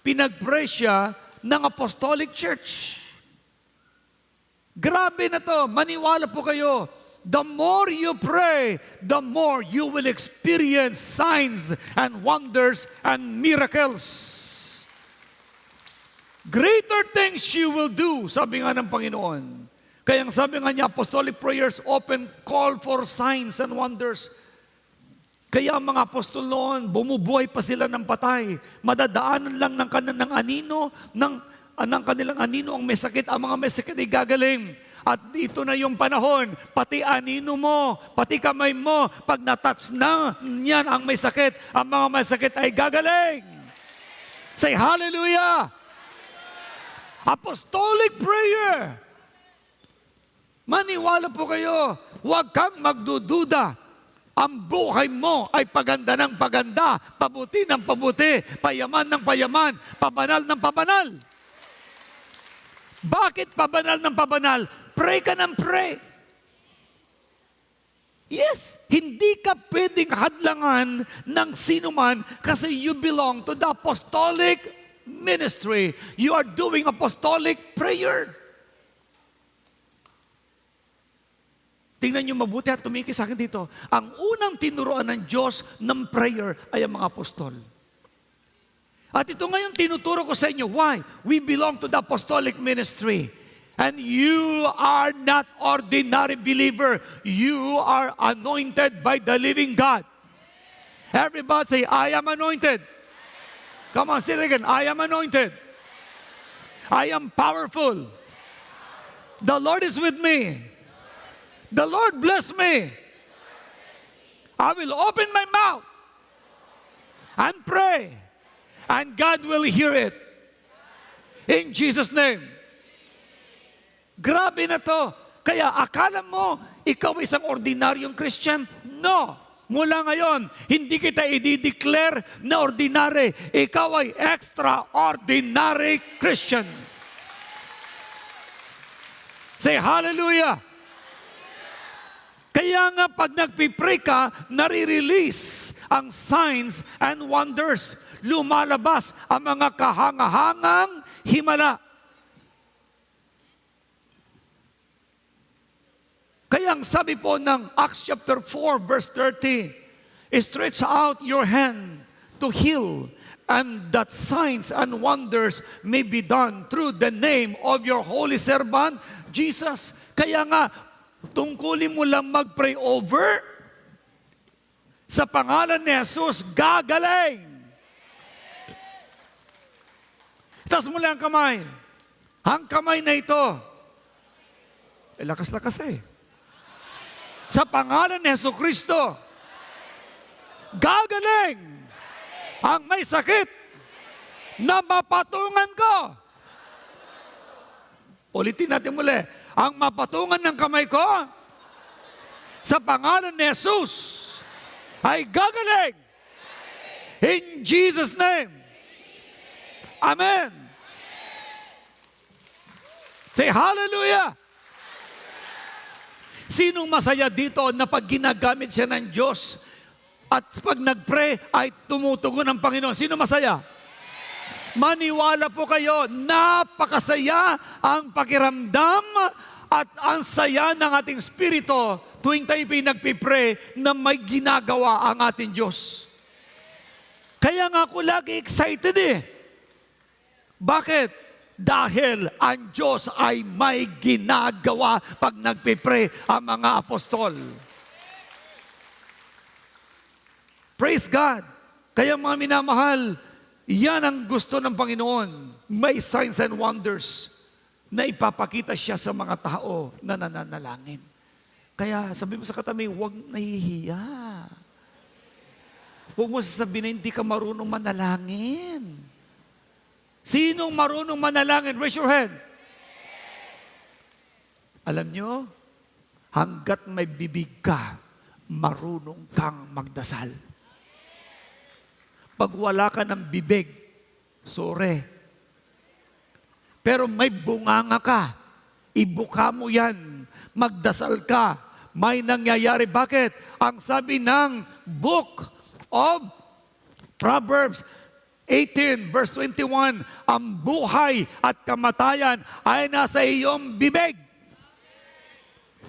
pinag-pray siya ng Apostolic Church. Grabe na to, maniwala po kayo. The more you pray, the more you will experience signs and wonders and miracles. Greater things you will do, sabi nga ng Panginoon. Kaya sabi nga niya, apostolic prayers often call for signs and wonders. Kaya ang mga apostol noon, bumubuhay pa sila ng patay. Madadaanan lang ng kanilang anino, ng kanilang anino ang may sakit. Ang mga may sakit ay gagaling. At ito na yung panahon, pati anino mo, pati kamay mo, pag natouch na niyan ang may sakit, ang mga may sakit ay gagaling. Say hallelujah! Apostolic prayer. Maniwala po kayo, huwag kang magdududa. Ang buhay mo ay paganda ng paganda, pabuti ng pabuti, payaman ng payaman, pabanal ng pabanal. Bakit pabanal ng pabanal? Pray ka ng pray. Yes, hindi ka pwedeng hadlangan ng sinuman kasi you belong to the apostolic ministry. You are doing apostolic prayer. Tingnan niyo mabuti at tumingin sa akin dito. Ang unang tinuruan ng Diyos ng prayer ay ang mga apostol. At ito ngayon tinuturo ko sa inyo. Why? We belong to the apostolic ministry. And you are not ordinary believer. You are anointed by the living God. Everybody say, I am anointed. Come on, say it again. I am anointed. I am powerful. The Lord is with me. The Lord bless me. I will open my mouth and pray, and God will hear it. In Jesus' name. Grabe na to. Kaya akala mo, ikaw isang ordinaryong Christian? No. Mula ngayon, hindi kita i-declare na ordinary. Ikaw ay extraordinary Christian. Say hallelujah. Kaya nga pag nagpipray ka, nare-release ang signs and wonders. Lumalabas ang mga kahangahangang himala. Kaya ang sabi po ng Acts chapter 4 verse 30, stretch out your hand to heal, and that signs and wonders may be done through the name of your holy servant, Jesus. Kaya nga, tungkulin mo lang mag-pray over, sa pangalan ni Jesus, gagaling. Taas mo lang ang kamay. Ang kamay na ito, lakas-lakas sa pangalan ni Jesucristo, gagaling ang may sakit na mapatungan ko. Ulitin natin muli. ang mapatungan ng kamay ko sa pangalan ni Jesus ay gagaling. In Jesus' name. Amen. Say hallelujah. Sinong masaya dito na pag ginagamit siya ng Diyos at pag nag-pray ay tumutugon ang Panginoon? Sino masaya? Maniwala po kayo, napakasaya ang pakiramdam at ang saya ng ating spirito tuwing tayo pinagpipray na may ginagawa ang ating Diyos. Kaya nga ako lagi excited eh. Bakit? Dahil ang Diyos ay may ginagawa pag nagpipray ang mga apostol. Praise God. Kaya mga minamahal, yan ang gusto ng Panginoon. May signs and wonders na ipapakita siya sa mga tao na nananalangin. Kaya sabi mo sa katabi, huwag nahihiya. Huwag mo sasabihin na hindi ka marunong manalangin. Sinong marunong manalangin? Raise your hand. Alam nyo, hanggat may bibig ka, marunong kang magdasal. Pag wala ka ng bibig, sorry. Pero may bunganga ka, ibuka mo yan, magdasal ka, may nangyayari. Bakit? Ang sabi ng Book of Proverbs 18 verse 21, ang buhay at kamatayan ay nasa iyong bibig.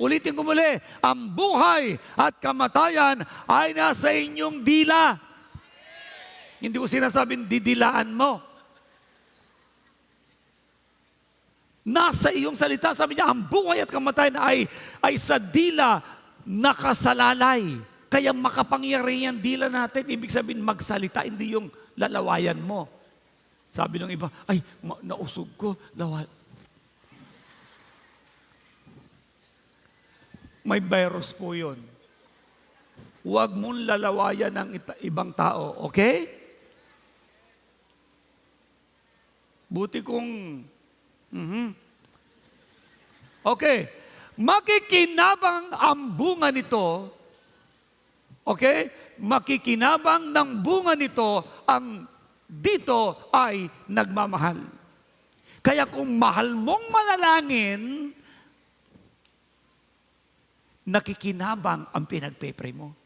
Ulitin ko muli, ang buhay at kamatayan ay nasa inyong dila. Hindi ko sinasabing didilaan mo. Nasa iyong salita, sabi niya, ang buhay at kamatayan ay sa dila nakasalalay. Kaya makapangyarihan dila natin, ibig sabihin magsalita, hindi yung lalawayan mo. Sabi ng iba, ay, nausog ko, may virus po yun. Huwag mong lalawayan ng ibang tao, okay? Buti kong... Okay. Makikinabang ang bunga nito, okay? Makikinabang ng bunga nito ang dito ay nagmamahal. Kaya kung mahal mong manalangin, nakikinabang ang pinagpipray mo.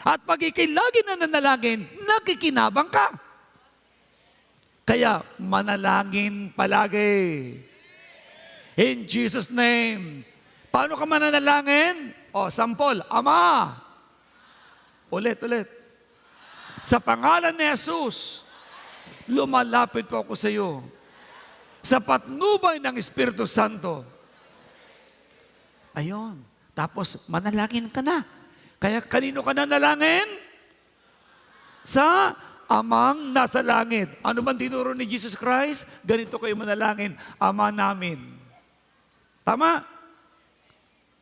At pag ikay lagi na nanalangin, nakikinabang ka. Kaya manalangin palagi. In Jesus' name. Paano ka mananalangin? O, sample, Ama. Ulit. Sa pangalan ni Jesus, lumalapit po ako sa iyo. Sa patnubay ng Espiritu Santo. Ayon. Tapos, manalangin ka na. Kaya kanino ka nanalangin? Sa Amang nasa langit. Ano man tinuro ni Jesus Christ? Ganito kayo manalangin, Ama namin. Tama?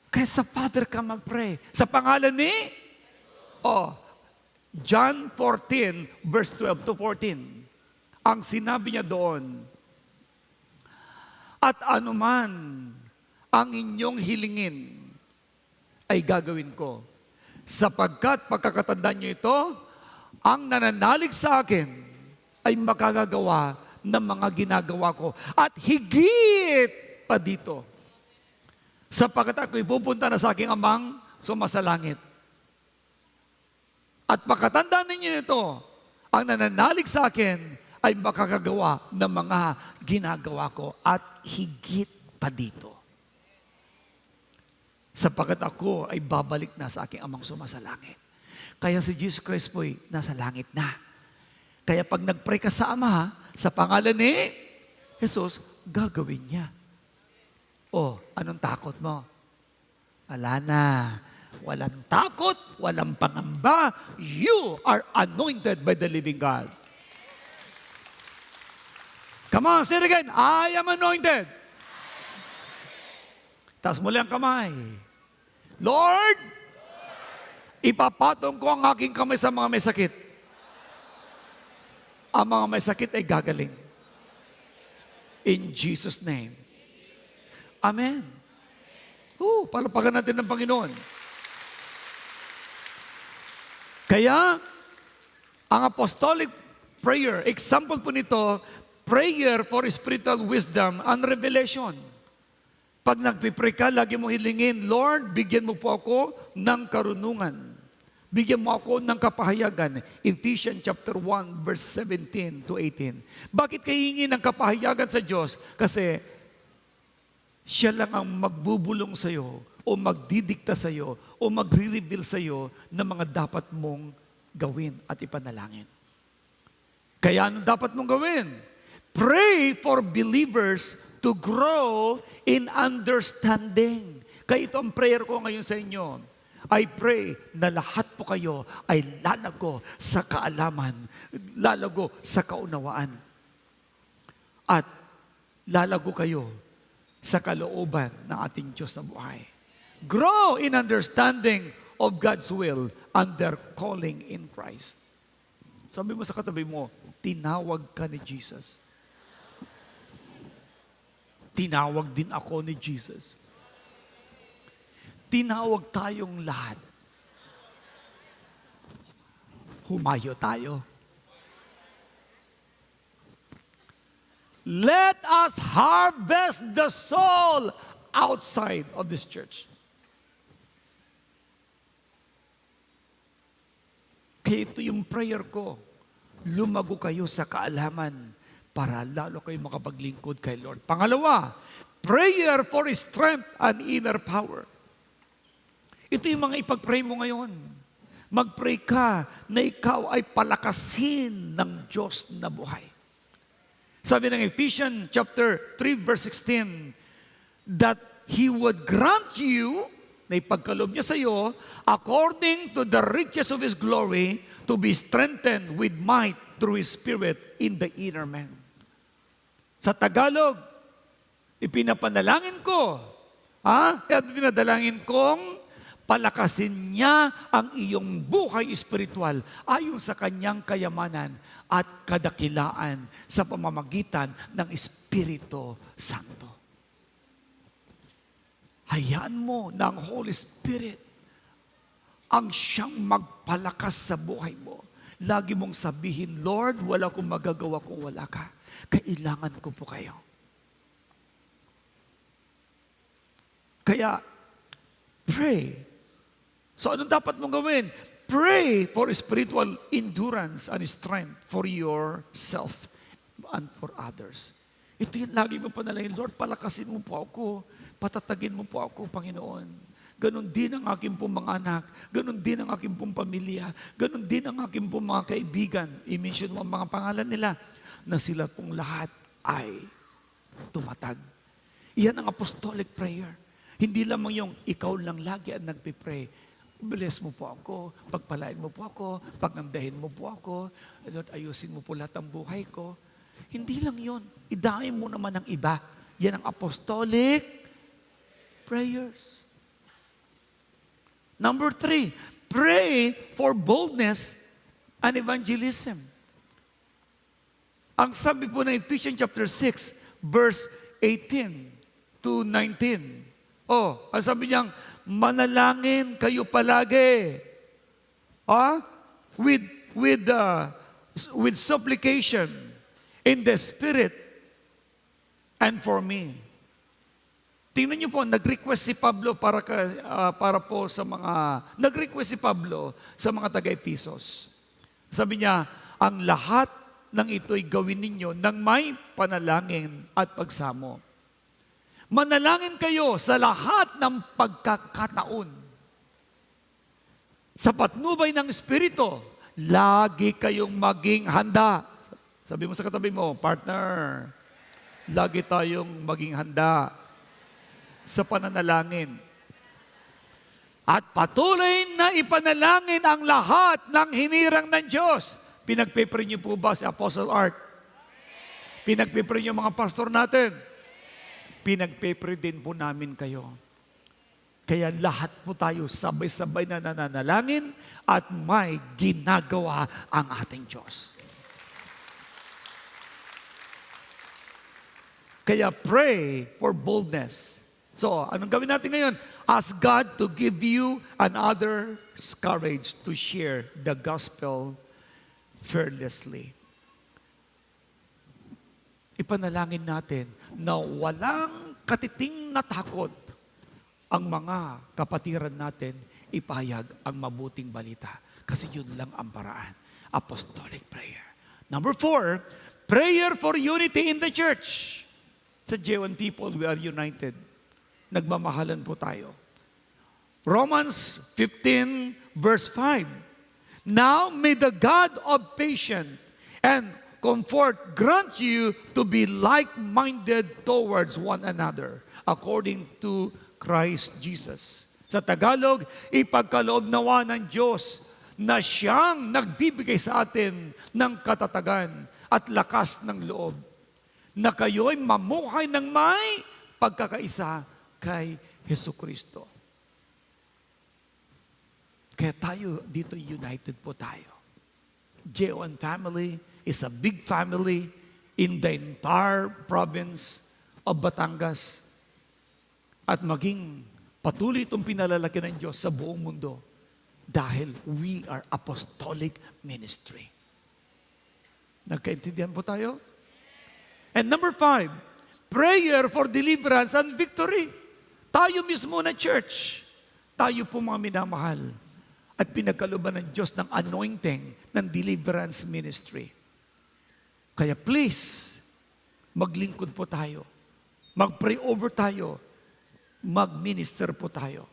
Kaya sa Father ka mag-pray. Sa pangalan ni? John 14, verse 12 to 14. Ang sinabi niya doon, at anuman ang inyong hilingin ay gagawin ko. Sapagkat pagkakatandaan niyo ito, ang nananalig sa akin ay makagagawa ng mga ginagawa ko. At higit pa dito. Sapagkat ako'y pupunta na sa aking Amang sumasalangit. At pagkatandaan ninyo ito, ang nananalig sa akin ay makagagawa ng mga ginagawa ko. At higit pa dito. Sapagkat ako ay babalik na sa aking Amang sumasalangit. Kaya si Jesus Christ po'y nasa langit na. Kaya pag nag-pray ka sa Ama, sa pangalan ni Jesus, gagawin niya. Anong takot mo? Wala na. Walang takot, walang pangamba. You are anointed by the living God. Come on, say it again. I am anointed. Taas muli ang kamay. Lord, ipapatong ko ang aking kamay sa mga may sakit. Ang mga may sakit ay gagaling. In Jesus' name. Amen. Palapagan natin ng Panginoon. Kaya, ang apostolic prayer, example po nito, prayer for spiritual wisdom and revelation. Pag nagpipray ka, lagi mo hilingin, Lord, bigyan mo po ako ng karunungan. Bigyan mo ako ng kapahayagan. Ephesians chapter 1, verse 17 to 18. Bakit kayo hingi ng kapahayagan sa Diyos? Kasi siya lang ang magbubulong sa iyo o magdidikta sa iyo o magre-reveal sa iyo ng mga dapat mong gawin at ipanalangin. Kaya ano dapat mong gawin? Pray for believers to grow in understanding. Kaya ito ang prayer ko ngayon sa inyo. I pray na lahat po kayo ay lalago sa kaalaman, lalago sa kaunawaan. At lalago kayo sa kalooban ng ating Diyos na buhay. Grow in understanding of God's will and their calling in Christ. Sabi mo sa katabi mo, tinawag ka ni Jesus. Tinawag din ako ni Jesus. Tinawag tayong lahat. Humayo tayo. Let us harvest the soul outside of this church. Kaya ito yung prayer ko. Lumago kayo sa kaalaman para lalo kayo makapaglingkod kay Lord. Pangalawa, prayer for strength and inner power. Ito yung mga ipag-pray mo ngayon. Mag-pray ka na ikaw ay palakasin ng Diyos na buhay. Sabi ng Ephesians chapter 3 verse 16, that He would grant you, na ipagkaloob niya sa iyo, according to the riches of His glory, to be strengthened with might through His Spirit in the inner man. Sa Tagalog, ipinapanalangin ko, at dinadalangin kong palakasin niya ang iyong buhay espiritual ayon sa kanyang kayamanan at kadakilaan sa pamamagitan ng Espiritu Santo. Hayaan mo na ang Holy Spirit ang siyang magpalakas sa buhay mo. Lagi mong sabihin, Lord, wala akong magagawa kung wala ka. Kailangan ko po kayo. Kaya, pray. So anong dapat mong gawin? Pray for spiritual endurance and strength for yourself and for others. Ito yung lagi mo panalangin, Lord, palakasin mo po ako, patatagin mo po ako, Panginoon. Ganon din ang aking pong mga anak, ganon din ang aking pong pamilya, ganon din ang aking pong mga kaibigan. I-mention mo ang mga pangalan nila na sila pong lahat ay tumatag. Iyan ang apostolic prayer. Hindi lamang yung ikaw lang lagi ang nagpipray. Bless mo po ako, pagpalain mo po ako, pagandahin mo po ako, at ayusin mo po lahat ng buhay ko. Hindi lang yon. Idahin mo naman ang iba. Yan ang apostolic prayers. Number 3, pray for boldness and evangelism. Ang sabi po ng Ephesians chapter 6, verse 18 to 19. Ang sabi niyang, manalangin kayo palagi. With supplication in the Spirit and for me. Tingnan niyo po, nag-request si Pablo nag-request si Pablo sa mga taga-Ephesus. Sabi niya, ang lahat ng ito'y gawin ninyo ng may panalangin at pagsamo. Manalangin kayo sa lahat ng pagkakataon. Sa patnubay ng Espiritu, lagi kayong maging handa. Sabi mo sa katabi mo, partner, lagi tayong maging handa sa pananalangin. At patuloy na ipanalangin ang lahat ng hinirang ng Diyos. Pinagpipray niyo po ba si Apostle Art? Pinagpipray niyo mga pastor natin? Pinagpipray din po namin kayo. Kaya lahat po tayo sabay-sabay na nananalangin at may ginagawa ang ating Diyos. Kaya pray for boldness So, anong gawin natin ngayon? Ask God to give you another courage to share the gospel fearlessly. Ipanalangin natin na walang katiting na takot ang mga kapatiran natin ipahayag ang mabuting balita. Kasi yun lang ang paraan. Apostolic prayer. Number 4, prayer for unity in the church. Sa J1 people, we are united. Nagmamahalan po tayo. Romans 15 verse 5. Now may the God of patience and comfort grant you to be like-minded towards one another according to Christ Jesus. Sa Tagalog, ipagkaloob nawa ng Diyos na siyang nagbibigay sa atin ng katatagan at lakas ng loob na kayo'y mamuhay ng may pagkakaisa kay Jesucristo. Kaya tayo dito united po tayo. J1 family is a big family in the entire province of Batangas. At maging patuloy itong pinalalaki ng Diyos sa buong mundo dahil we are apostolic ministry. Nagkaintindihan po tayo? And number 5, prayer for deliverance and victory. Tayo mismo na church, tayo po mga minamahal at pinagkalooban ng Diyos ng anointing ng deliverance ministry. Kaya please, maglingkod po tayo. Mag-pray over tayo. Mag-minister po tayo.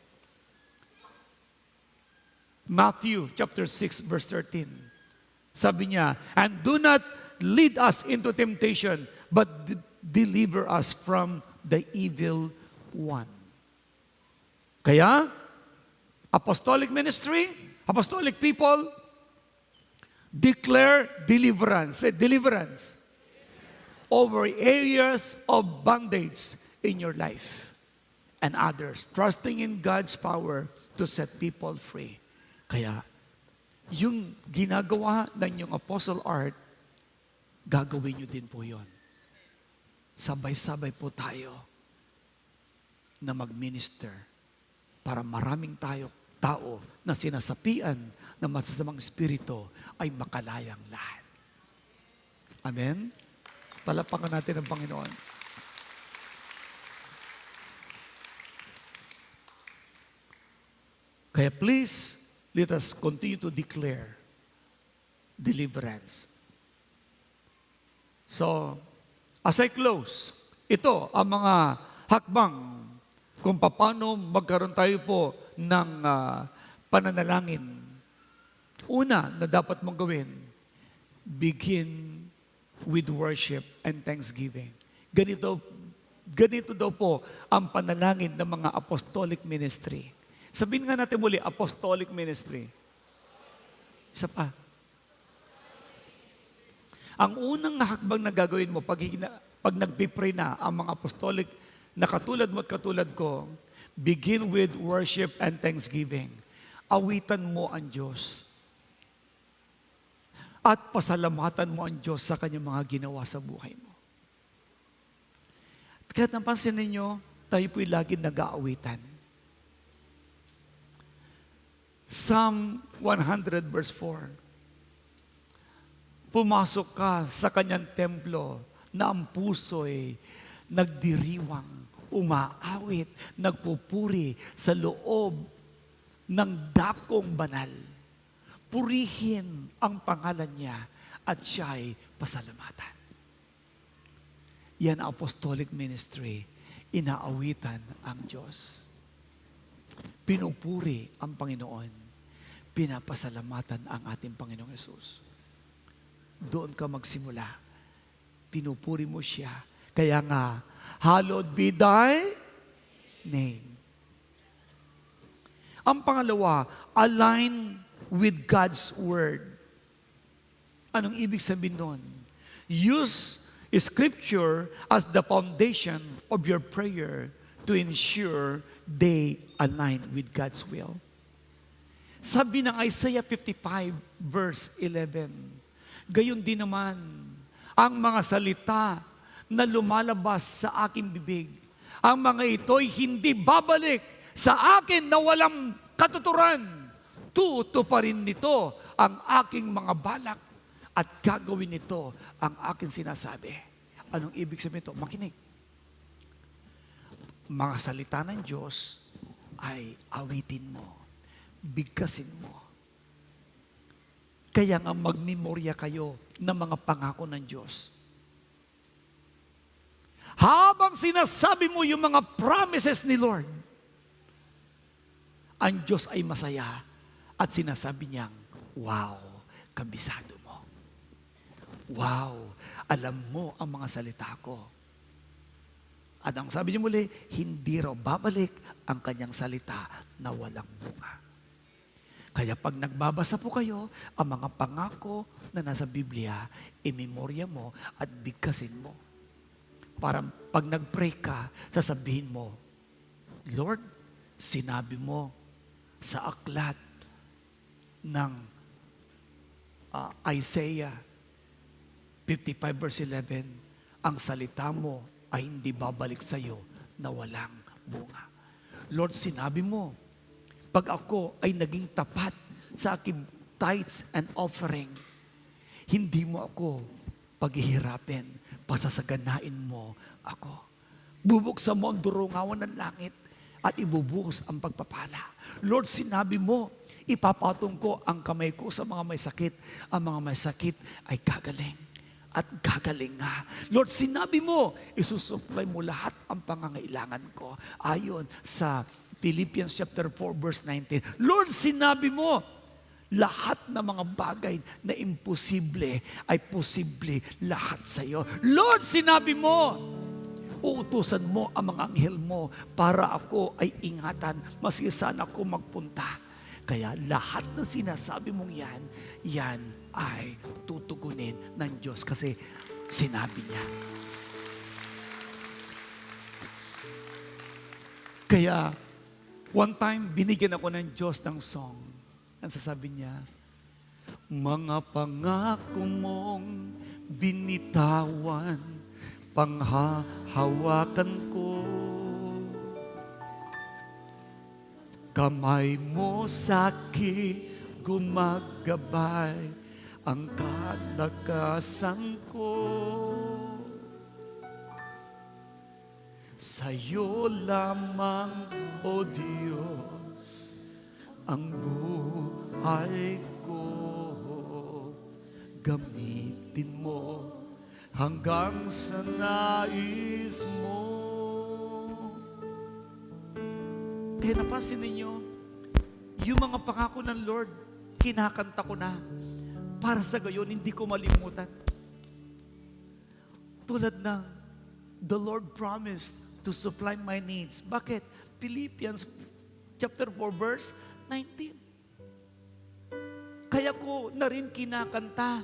Matthew chapter 6 verse 13. Sabi niya, and do not lead us into temptation, but deliver us from the evil one. Kaya, apostolic ministry, apostolic people, declare deliverance. Say, deliverance. Over areas of bondage in your life and others. Trusting in God's power to set people free. Kaya, yung ginagawa ng yung Apostle Art, gagawin nyo din po yon. Sabay-sabay po tayo na mag-minister para maraming tao na sinasapian ng masasamang espiritu ay makalayang lahat. Amen? Palapakan natin ang Panginoon. Kaya please, let us continue to declare deliverance. So, as I close, ito ang mga hakbang kung paano magkaroon tayo po ng pananalangin. Una na dapat mong gawin, begin with worship and thanksgiving. Ganito daw po ang panalangin ng mga apostolic ministry. Sabihin nga natin muli, apostolic ministry. Isa pa. Ang unang hakbang na gagawin mo pag nagpipray na ang mga apostolic na katulad mo at katulad ko, begin with worship and thanksgiving. Awitan mo ang Diyos. At pasalamatan mo ang Diyos sa kanyang mga ginawa sa buhay mo. At kahit napansin ninyo, tayo po'y lagi nag-aawitan. Psalm 100 verse 4. Pumasok ka sa kanyang templo na ang puso'y nagdiriwang, umaawit, nagpupuri sa loob ng dakong banal. Purihin ang pangalan niya at siya'y pasalamatan. Yan ang apostolic ministry. Inaawitan ang Diyos. Pinupuri ang Panginoon. Pinapasalamatan ang ating Panginoong Yesus. Doon ka magsimula. Pinupuri mo siya. Kaya nga, hallowed be thy name. Ang pangalawa, align with God's Word. Anong ibig sabihin nun? Use Scripture as the foundation of your prayer to ensure they align with God's will. Sabi ng Isaiah 55 verse 11, gayon din naman, ang mga salita na lumalabas sa aking bibig Ang mga ito'y hindi babalik sa akin na walang katuturan. Tutuparin nito ang aking mga balak at gagawin nito ang aking sinasabi. Anong ibig sabihin ito? Makinig. Mga salita ng Diyos ay awitin mo, bigkasin mo. Kaya nga magmemorya kayo ng mga pangako ng Diyos. Habang sinasabi mo yung mga promises ni Lord, ang Diyos ay masaya at sinasabi niyang, wow, kabisado mo. Wow, alam mo ang mga salita ko. At ang sabi niya muli, hindi raw babalik ang kanyang salita na walang bunga. Kaya pag nagbabasa po kayo, ang mga pangako na nasa Biblia, imemorya mo at bigkasin mo. Para pag nag-pray ka, sasabihin mo, Lord, sinabi mo sa aklat ng Isaiah 55 verse 11, ang salita mo ay hindi babalik sa iyo na walang bunga. Lord, sinabi mo, pag ako ay naging tapat sa aking tithes and offering, hindi mo ako paghihirapin, pasasaganain mo ako. Bubuksan mo ang durungawan ng langit at ibubuhos ang pagpapala. Lord, sinabi mo, ipapatong ko ang kamay ko sa mga may sakit. Ang mga may sakit ay gagaling. At gagaling nga. Lord, sinabi mo, isusupply mo lahat ang pangangailangan ko. Ayon sa Philippians chapter 4 verse 19. Lord, sinabi mo, lahat ng mga bagay na imposible ay posible lahat sa iyo. Lord, sinabi mo, uutusan mo ang mga anghel mo para ako ay ingatan, maski saan ako magpunta. Kaya lahat ng sinasabi mong yan ay tutugunin ng Diyos kasi sinabi niya. Kaya, one time, binigyan ako ng Diyos ng song. Ang sasabi niya, mga pangako mong binitawan, panghahawakan ko. Kamay mo sa'kin gumagabay, ang kalakasan ko. Sa'yo lamang, O Diyos, ang buhay ko. Gamitin mo hanggang sa nais mo. Kaya napansin ninyo, yung mga pangako ng Lord, kinakanta ko na. Para sa gayon, hindi ko malimutan. Tulad ng, the Lord promised to supply my needs. Bakit? Philippians chapter 4 verse 19. Kaya ko na rin kinakanta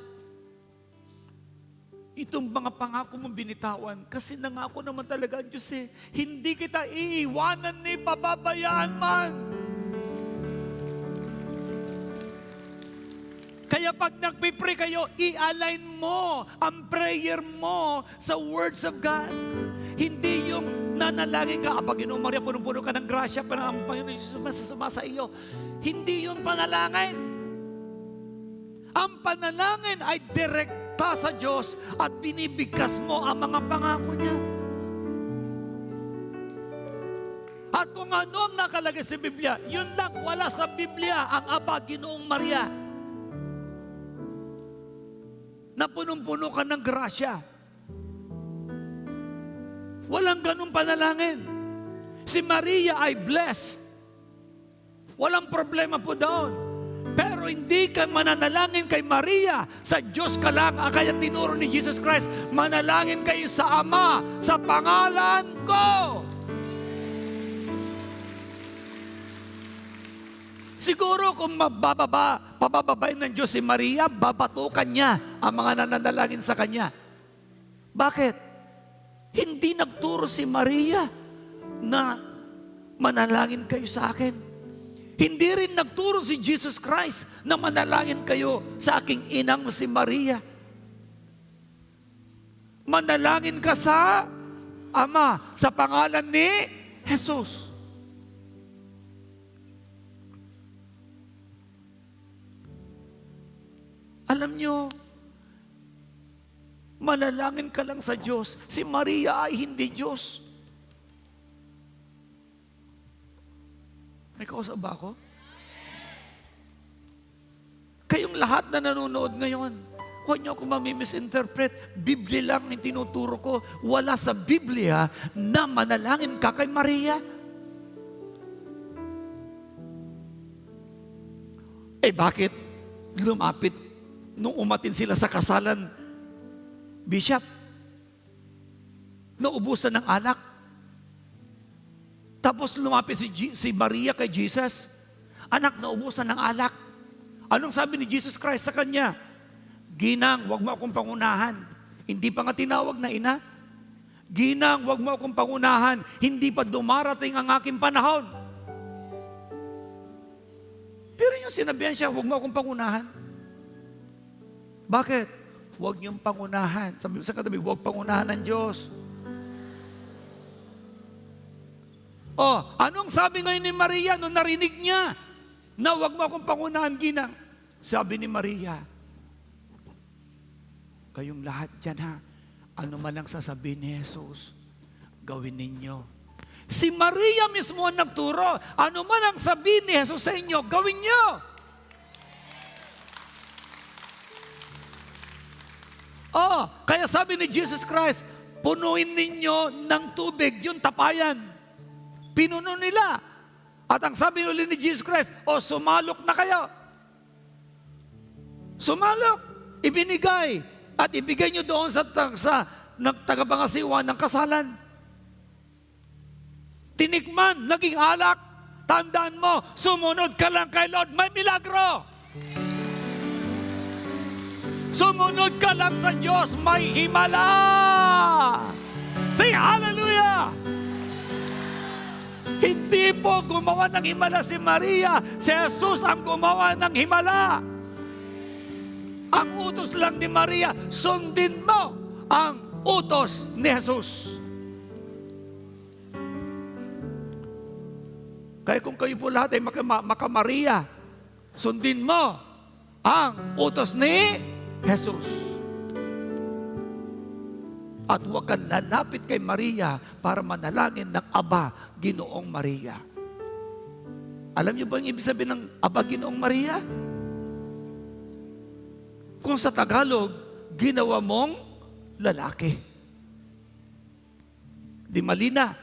itong mga pangako mong binitawan. Kasi nangako naman talaga ang Diyos hindi kita iiwanan ni pababayaan man. Kaya pag nagpipray kayo, i-align mo ang prayer mo sa words of God. Hindi yung nanalangin ka, Panginoon Maria, punong-puno ka ng grasya, para ang Panginoon sumasa iyo. Hindi yun panalangin. Ang panalangin ay direkta sa Diyos at binibigkas mo ang mga pangako niya. At kung ano ang nakalagay sa Biblia, yun lang, wala sa Biblia ang Aba, Ginoong Maria, na punong-puno ka ng grasya. Walang ganung panalangin. Si Maria ay blessed. Walang problema po doon. Pero hindi ka mananalangin kay Maria, sa Diyos ka lang. Kaya tinuro ni Jesus Christ, manalangin kayo sa Ama, sa pangalan ko. Siguro kung pabababain ng Diyos si Maria, babatukan niya ang mga nananalangin sa Kanya. Bakit? Hindi nagturo si Maria na manalangin kayo sa akin. Hindi rin nagturo si Jesus Christ na manalangin kayo sa aking inang si Maria. Manalangin ka sa Ama sa pangalan ni Jesus. Alam nyo, manalangin ka lang sa Diyos. Si Maria ay hindi Diyos. May kausap ba ako? Kayong lahat na nanonood ngayon, huwag niyo ako mamimisinterpret. Biblia lang yung tinuturo ko. Wala sa Biblia na manalangin ka kay Maria. Bakit lumapit nung umatin sila sa kasalan, Bishop? Naubusan ng alak. Tapos lumapit si Maria kay Jesus. Anak, naubusan ng alak. Anong sabi ni Jesus Christ sa kanya? Ginang, wag mo akong pangunahan. Hindi pa nga tinawag na ina. Ginang, wag mo akong pangunahan. Hindi pa dumarating ang aking panahon. Pero yung sinabihan siya, wag mo akong pangunahan. Bakit? Huwag niyong pangunahan. Sabi sa katabi, huwag pangunahan ng Diyos. Anong sabi ngayon ni Maria nung narinig niya na huwag mo akong pangunahan, ginang? Sabi ni Maria, kayong lahat dyan ha, ano man ang sasabihin ni Jesus, gawin ninyo. Si Maria mismo ang nagturo, ano man ang sabihin ni Jesus sa inyo, gawin niyo. Kaya sabi ni Jesus Christ, punuin ninyo ng tubig yung tapayan. Pinuno nila. At ang sabi ulit ni Jesus Christ, sumalok na kayo. Sumalok. Ibinigay. At ibigay nyo doon sa tagapangasiwa ng kasalan. Tinikman, naging alak. Tandaan mo, sumunod ka lang kay Lord, may milagro. Sumunod ka lang sa Diyos, may himala. Say hallelujah! Hindi po gumawa ng himala si Maria. Si Jesus ang gumawa ng himala. Ang utos lang ni Maria, sundin mo ang utos ni Jesus. Kaya kung kayo po lahat ay maka-Maria, sundin mo ang utos ni Jesus. At huwag kang lalapit kay Maria para manalangin ng Aba, Ginoong Maria. Alam niyo ba ang ibig sabihin ng Aba, Ginoong Maria? Kung sa Tagalog, ginawa mong lalaki. Di malina.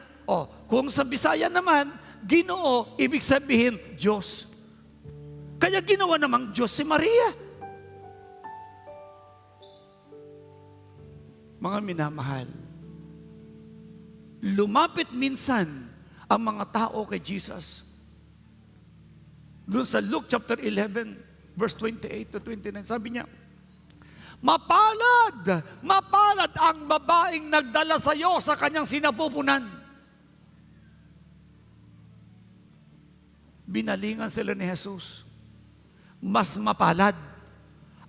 Kung sa Bisaya naman, Ginoo, ibig sabihin, Diyos. Kaya ginawa namang Diyos si Maria. Mga minamahal, lumapit minsan ang mga tao kay Jesus. Doon sa Luke chapter 11, verse 28 to 29, sabi niya, mapalad ang babaeng nagdala sa iyo sa kanyang sinapupunan. Binalingan sila ni Jesus. Mas mapalad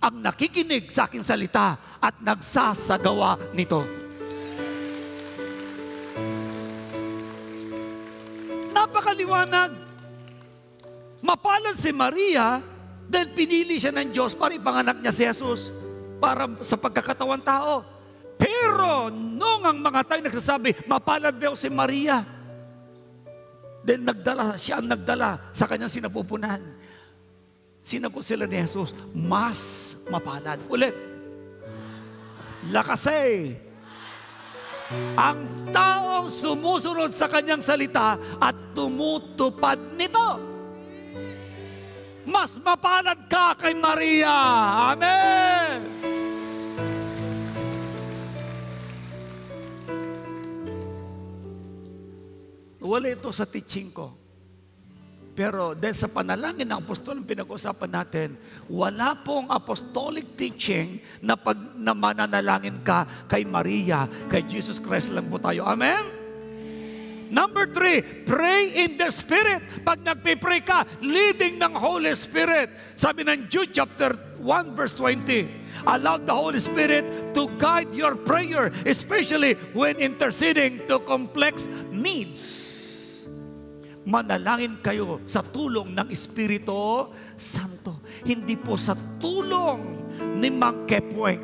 ang nakikinig sa aking salita at nagsasagawa nito. Napakaliwanag. Mapalad si Maria dahil pinili siya ng Diyos para ipanganak niya si Jesus para sa pagkakatawan tao. Pero nung ang mga tayo nagsasabi, mapalad daw si Maria dahil siya ang nagdala sa kanyang sinapupunan. Sinagot sila ni Jesus, mas mapalad. Ulit. Lakasay. Ang taong sumusunod sa kanyang salita at tumutupad nito. Mas mapalad ka kay Maria. Amen! Wala ito sa teaching ko. Pero dahil sa panalangin ng apostol ang pinag-usapan natin, wala pong apostolic teaching na mananalangin ka kay Maria, kay Jesus Christ lang po tayo. Amen? Number 3, pray in the Spirit. Pag nagpipray ka, leading ng Holy Spirit. Sabi ng Jude chapter 1 verse 20, allow the Holy Spirit to guide your prayer, especially when interceding to complex needs. Manalangin kayo sa tulong ng Espiritu Santo. Hindi po sa tulong ni Mang Kepweng,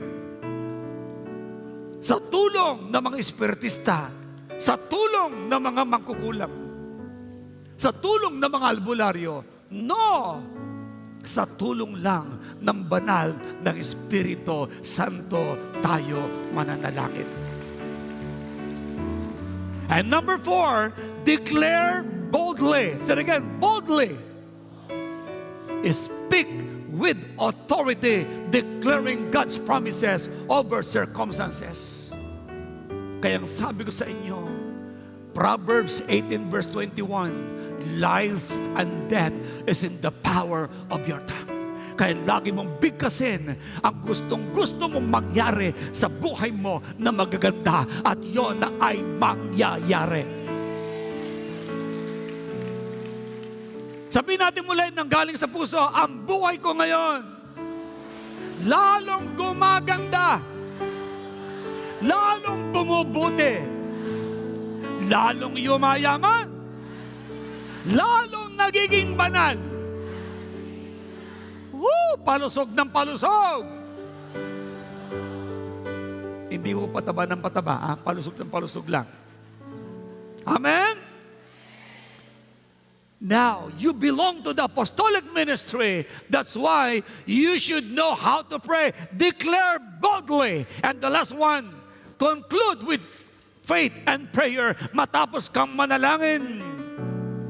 sa tulong ng mga espiritista, sa tulong ng mga mangkukulam, sa tulong ng mga albularyo. No! Sa tulong lang ng banal ng Espiritu Santo tayo mananalangin. And number 4, declare boldly. Say it again, boldly. Speak with authority, declaring God's promises over circumstances. Kaya sabi ko sa inyo, Proverbs 18 verse 21, life and death is in the power of your tongue. Kaya lagi mong bigkasin ang gustong-gusto mong mangyari sa buhay mo na magaganda, at yon na ay mangyayari. Sabihin natin mula ng galing sa puso, ang buhay ko ngayon lalong gumaganda, lalong bumubuti, lalong yumayaman, lalong nagiging banal. Woo! Palusog ng palusog. Hindi ko pataba ng pataba, palusog ng palusog lang. Amen? Now, you belong to the apostolic ministry. That's why you should know how to pray. Declare boldly. And the last one, conclude with faith and prayer. Matapos kang manalangin,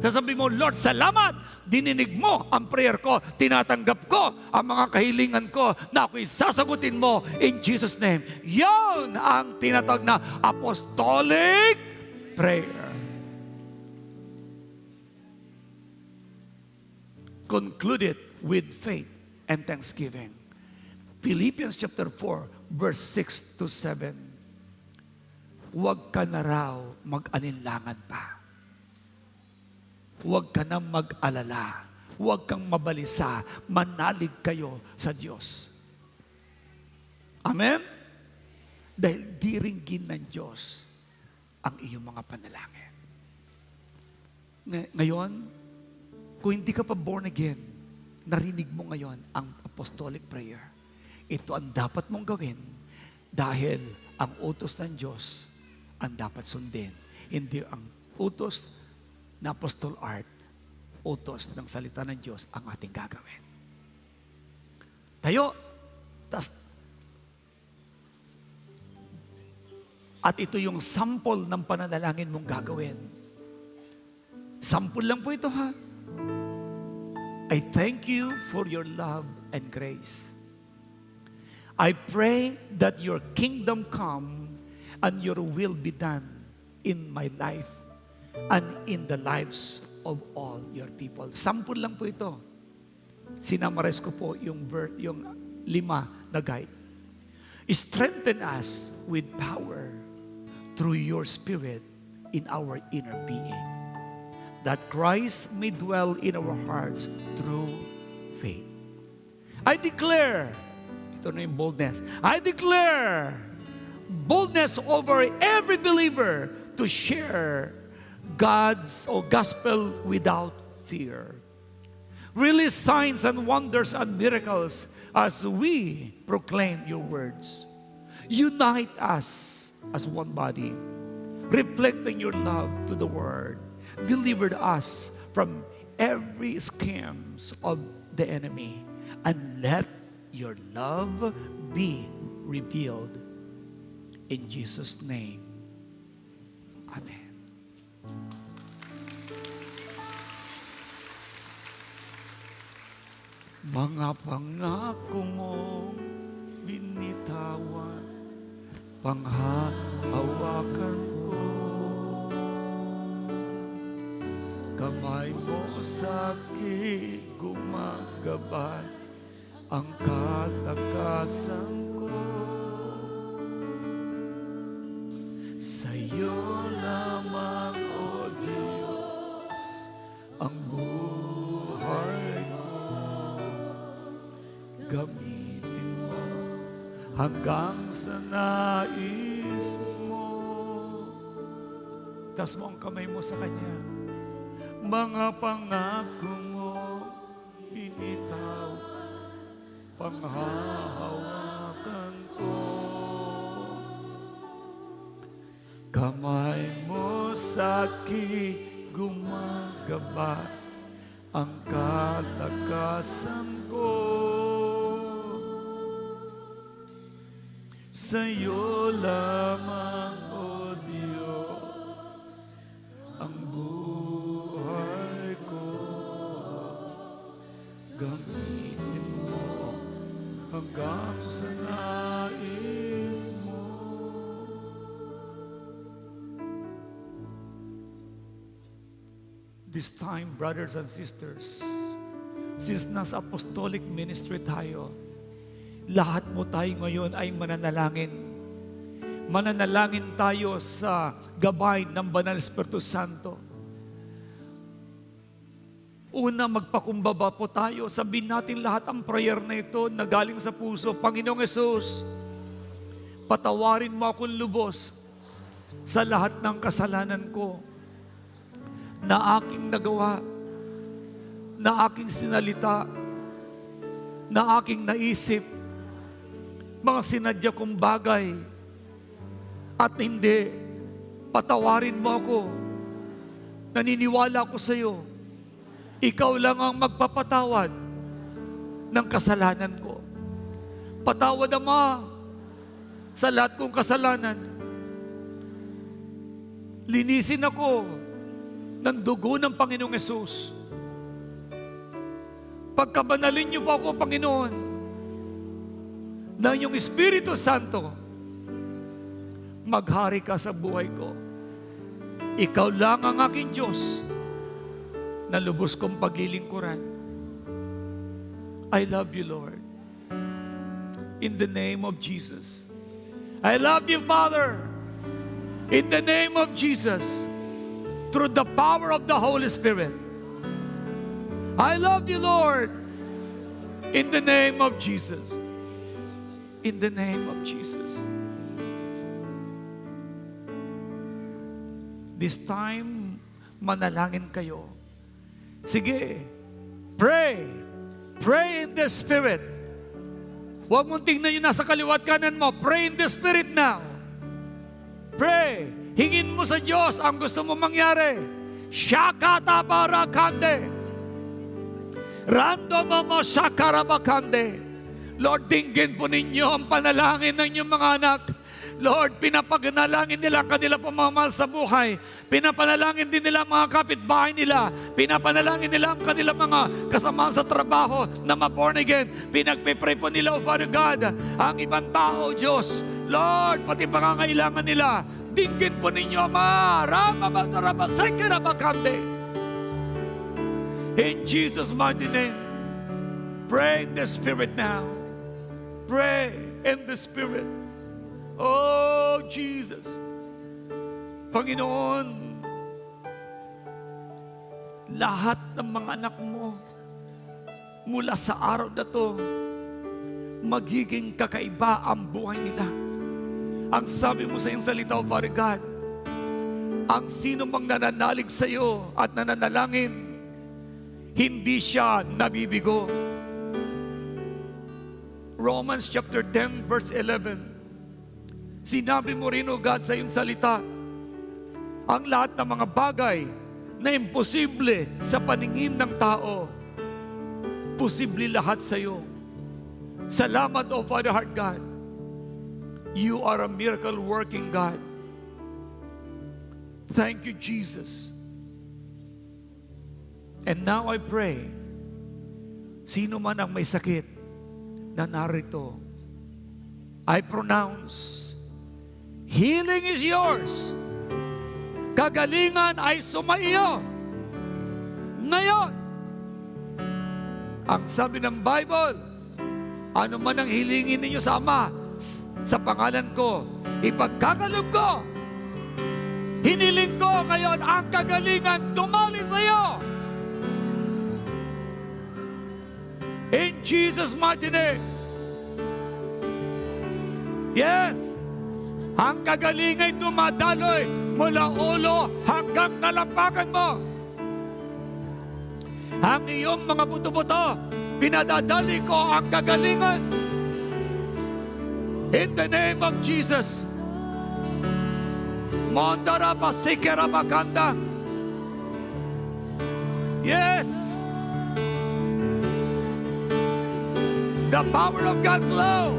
sasabihin mo, Lord, salamat. Dininig mo ang prayer ko. Tinatanggap ko ang mga kahilingan ko na ako'y sasagutin mo in Jesus' name. Yan ang tinatawag na apostolic prayer. Conclude it with faith and thanksgiving. Philippians chapter 4, verse 6 to 7. Huwag ka na raw mag-alinlangan pa. Huwag ka na mag-alala. Huwag kang mabalisa. Manalig kayo sa Diyos. Amen? Dahil diringgin ng Diyos ang iyong mga panalangin. Ngayon, kung hindi ka pa born again, narinig mo ngayon ang apostolic prayer. Ito ang dapat mong gawin dahil ang utos ng Diyos ang dapat sundin. Hindi ang utos na Apostol Art, utos ng salita ng Diyos ang ating gagawin. Tayo, at ito yung sample ng pananalangin mong gagawin. Sample lang po ito, ha? I thank you for your love and grace. I pray that your kingdom come and your will be done in my life and in the lives of all your people. Sample lang po ito. Sinamarize ko po yung 5 na guide. Strengthen us with power through your Spirit in our inner being, that Christ may dwell in our hearts through faith. I declare, ito na yung boldness, I declare boldness over every believer to share God's gospel without fear. Release signs and wonders and miracles as we proclaim your words. Unite us as one body, reflecting your love to the world. Delivered us from every schemes of the enemy, and let your love be revealed in Jesus' name. Amen. Mga pangako mong binitawan, panghahawakan ko. Kamay mo sa akin gumagabay ang kalakasan ko. Sa'yo lamang, O ang buhay ko. Gamitin mo hanggang sa nais mo. Taas mo ang kamay mo sa Kanya. Mga pangako mo, binitaw, panghahawakan ko. Kamay mo sa akin, gumagaba ang kalakasan ko. Sa'yo lamang, O Diyos, ang buhay ko. Gamitin mo hanggang sa nais mo. This time, brothers and sisters, since nasa apostolic ministry tayo, lahat mo tayo ngayon ay mananalangin. Mananalangin tayo sa gabay ng Banal Espiritu Santo. Una, magpakumbaba po tayo. Sabihin natin lahat ang prayer na ito na galing sa puso. Panginoong Hesus, patawarin mo akong lubos sa lahat ng kasalanan ko na aking nagawa, na aking sinalita, na aking naisip, mga sinadya kong bagay, at hindi. Patawarin mo ako. Naniniwala ko sa iyo. Ikaw lang ang magpapatawad ng kasalanan ko. Patawad, Ama, sa lahat kong kasalanan. Linisin ako ng dugo ng Panginoong Hesus. Pagkabanalin niyo po ako, Panginoon, na inyong Espiritu Santo, maghari ka sa buhay ko. Ikaw lang ang aking Diyos na lubos kong paglilingkuran. I love you, Lord. In the name of Jesus. I love you, Father. In the name of Jesus. Through the power of the Holy Spirit. I love you, Lord. In the name of Jesus. In the name of Jesus. This time, manalangin kayo. Sige, pray. Pray in the Spirit. Huwag mong tingnan yung nasa kaliwat kanan mo. Pray in the Spirit now. Pray. Hingin mo sa Diyos ang gusto mo mangyari. Shakata barakande. Rando mo shakarabakande. Lord, dinggin po ninyo ang panalangin ng inyong mga anak. Lord, pinapagnalangin nila kanila pamamahal sa buhay. Pinapanalangin din nila ang mga kapitbahay nila. Pinapanalangin nila ang kanilang mga kasama sa trabaho na ma-born again. Pinagpipray po nila, O Father God, ang ibang tao, Diyos. Lord, pati pangangailangan nila. Dinggin po ninyo, Ama. In Jesus' mighty name, pray in the Spirit now. Pray in the Spirit. Oh, Jesus. Panginoon, lahat ng mga anak mo, mula sa araw na to, magiging kakaiba ang buhay nila. Ang sabi mo sa iyong salita, O Father God, ang sino mang nananalig sa iyo at nananalangin, hindi siya nabibigo. Romans chapter 10 verse 11. Sinabi mo rin, O God, sa iyong salita, ang lahat ng mga bagay na imposible sa paningin ng tao, posible lahat sa iyo. Salamat, O Father Heart God. You are a miracle-working God. Thank you, Jesus. And now I pray, sino man ang may sakit na narito, I pronounce, healing is yours. Kagalingan ay sumaiyo. Ngayon, ang sabi ng Bible, ano man ang hilingin ninyo sa Ama, sa pangalan ko, ipagkakaloob ko. Hiniling ko ngayon ang kagalingan dumali sa iyo. In Jesus' mighty name. Yes. Ang kagalingan dumadaloy mula ulo hanggang talampakan mo. Ang iyong mga buto-buto, pinadadali ko ang kagalingan. In the name of Jesus. Mondaraba sikerabakanda. Yes. The power of God flow.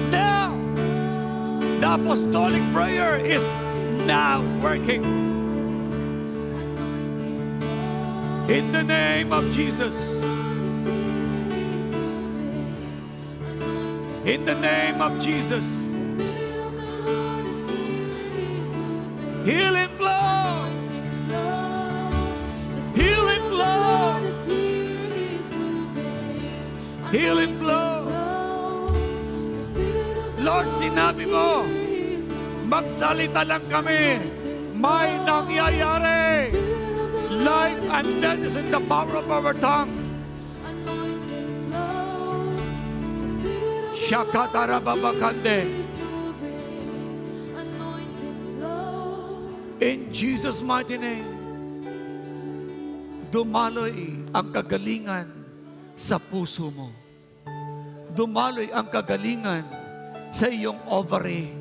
Now. The apostolic prayer is now working. In the name of Jesus. In the name of Jesus. Healing flow. Healing flow. Healing flow. Lord, sinabi mo, magsalita lang kami. May nangyayari. Life and death is in the power of our tongue. Shakatarababakande. In Jesus' mighty name, dumaloy ang kagalingan sa puso mo. Dumaloy ang kagalingan sa iyong ovary.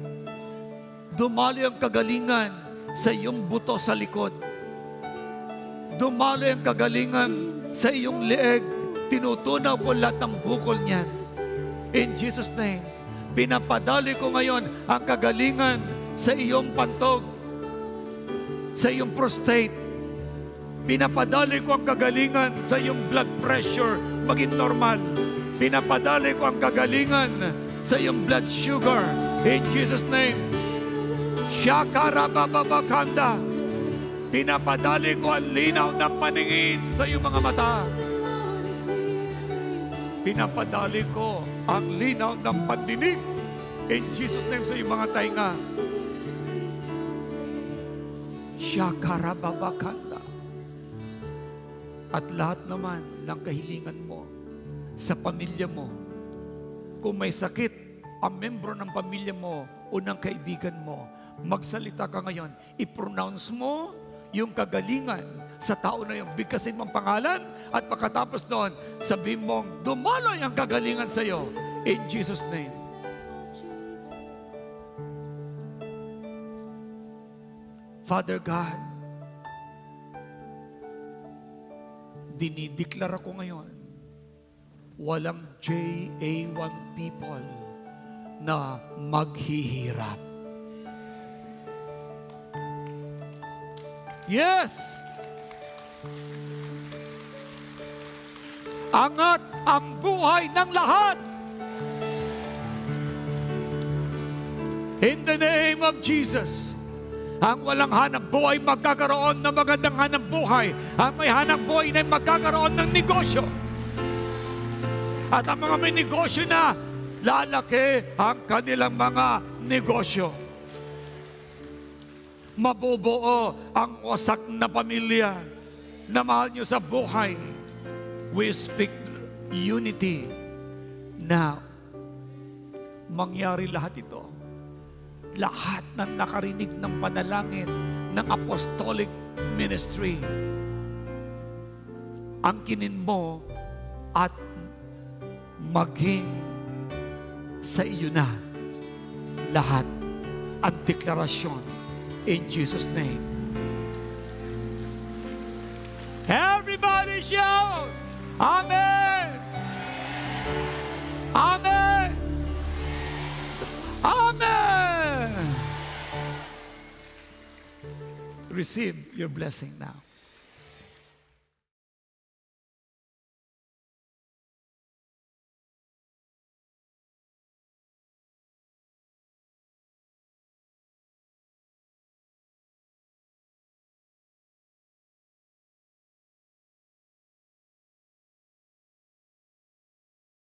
Dumaloy ang kagalingan sa iyong buto sa likod. Dumaloy ang kagalingan sa iyong leeg. Tinutunaw ko lahat ng bukol niyan. In Jesus' name, pinapadali ko ngayon ang kagalingan sa iyong pantog, sa iyong prostate. Pinapadali ko ang kagalingan sa iyong blood pressure maging normal. Pinapadali ko ang kagalingan sa iyong blood sugar. In Jesus' name. Shakarababakanda. Pinapadali ko ang linaw ng paningin sa iyong mga mata. Pinapadali ko ang linaw ng pandinig. In Jesus' name sa iyong mga tainga. Shakarababakanda. At lahat naman ng kahilingan mo sa pamilya mo. Kung may sakit, ang membro ng pamilya mo o ng kaibigan mo, magsalita ka ngayon. I-pronounce mo yung kagalingan sa tao na yung bigkasin mong pangalan at pagkatapos noon, sabihin mong dumaloy ang kagalingan sa iyo. In Jesus' name. Father God, dinideklara ko ngayon, walang JA1 people na maghihirap. Yes! Angat ang buhay ng lahat. In the name of Jesus. Ang walang hanap buhay magkakaroon ng magandang hanap buhay. Ang may hanap buhay na magkakaroon ng negosyo. At ang mga may negosyo na, lalaki ang kanilang mga negosyo. Mabubuo ang wasak na pamilya na mahal nyo sa buhay. We speak unity now. Mangyari lahat ito. Lahat ng nakarinig ng panalangin ng apostolic ministry, angkinin mo at maging sa iyo na lahat ang deklarasyon in Jesus' name. Everybody shout, Amen! Amen! Amen! Receive your blessing now.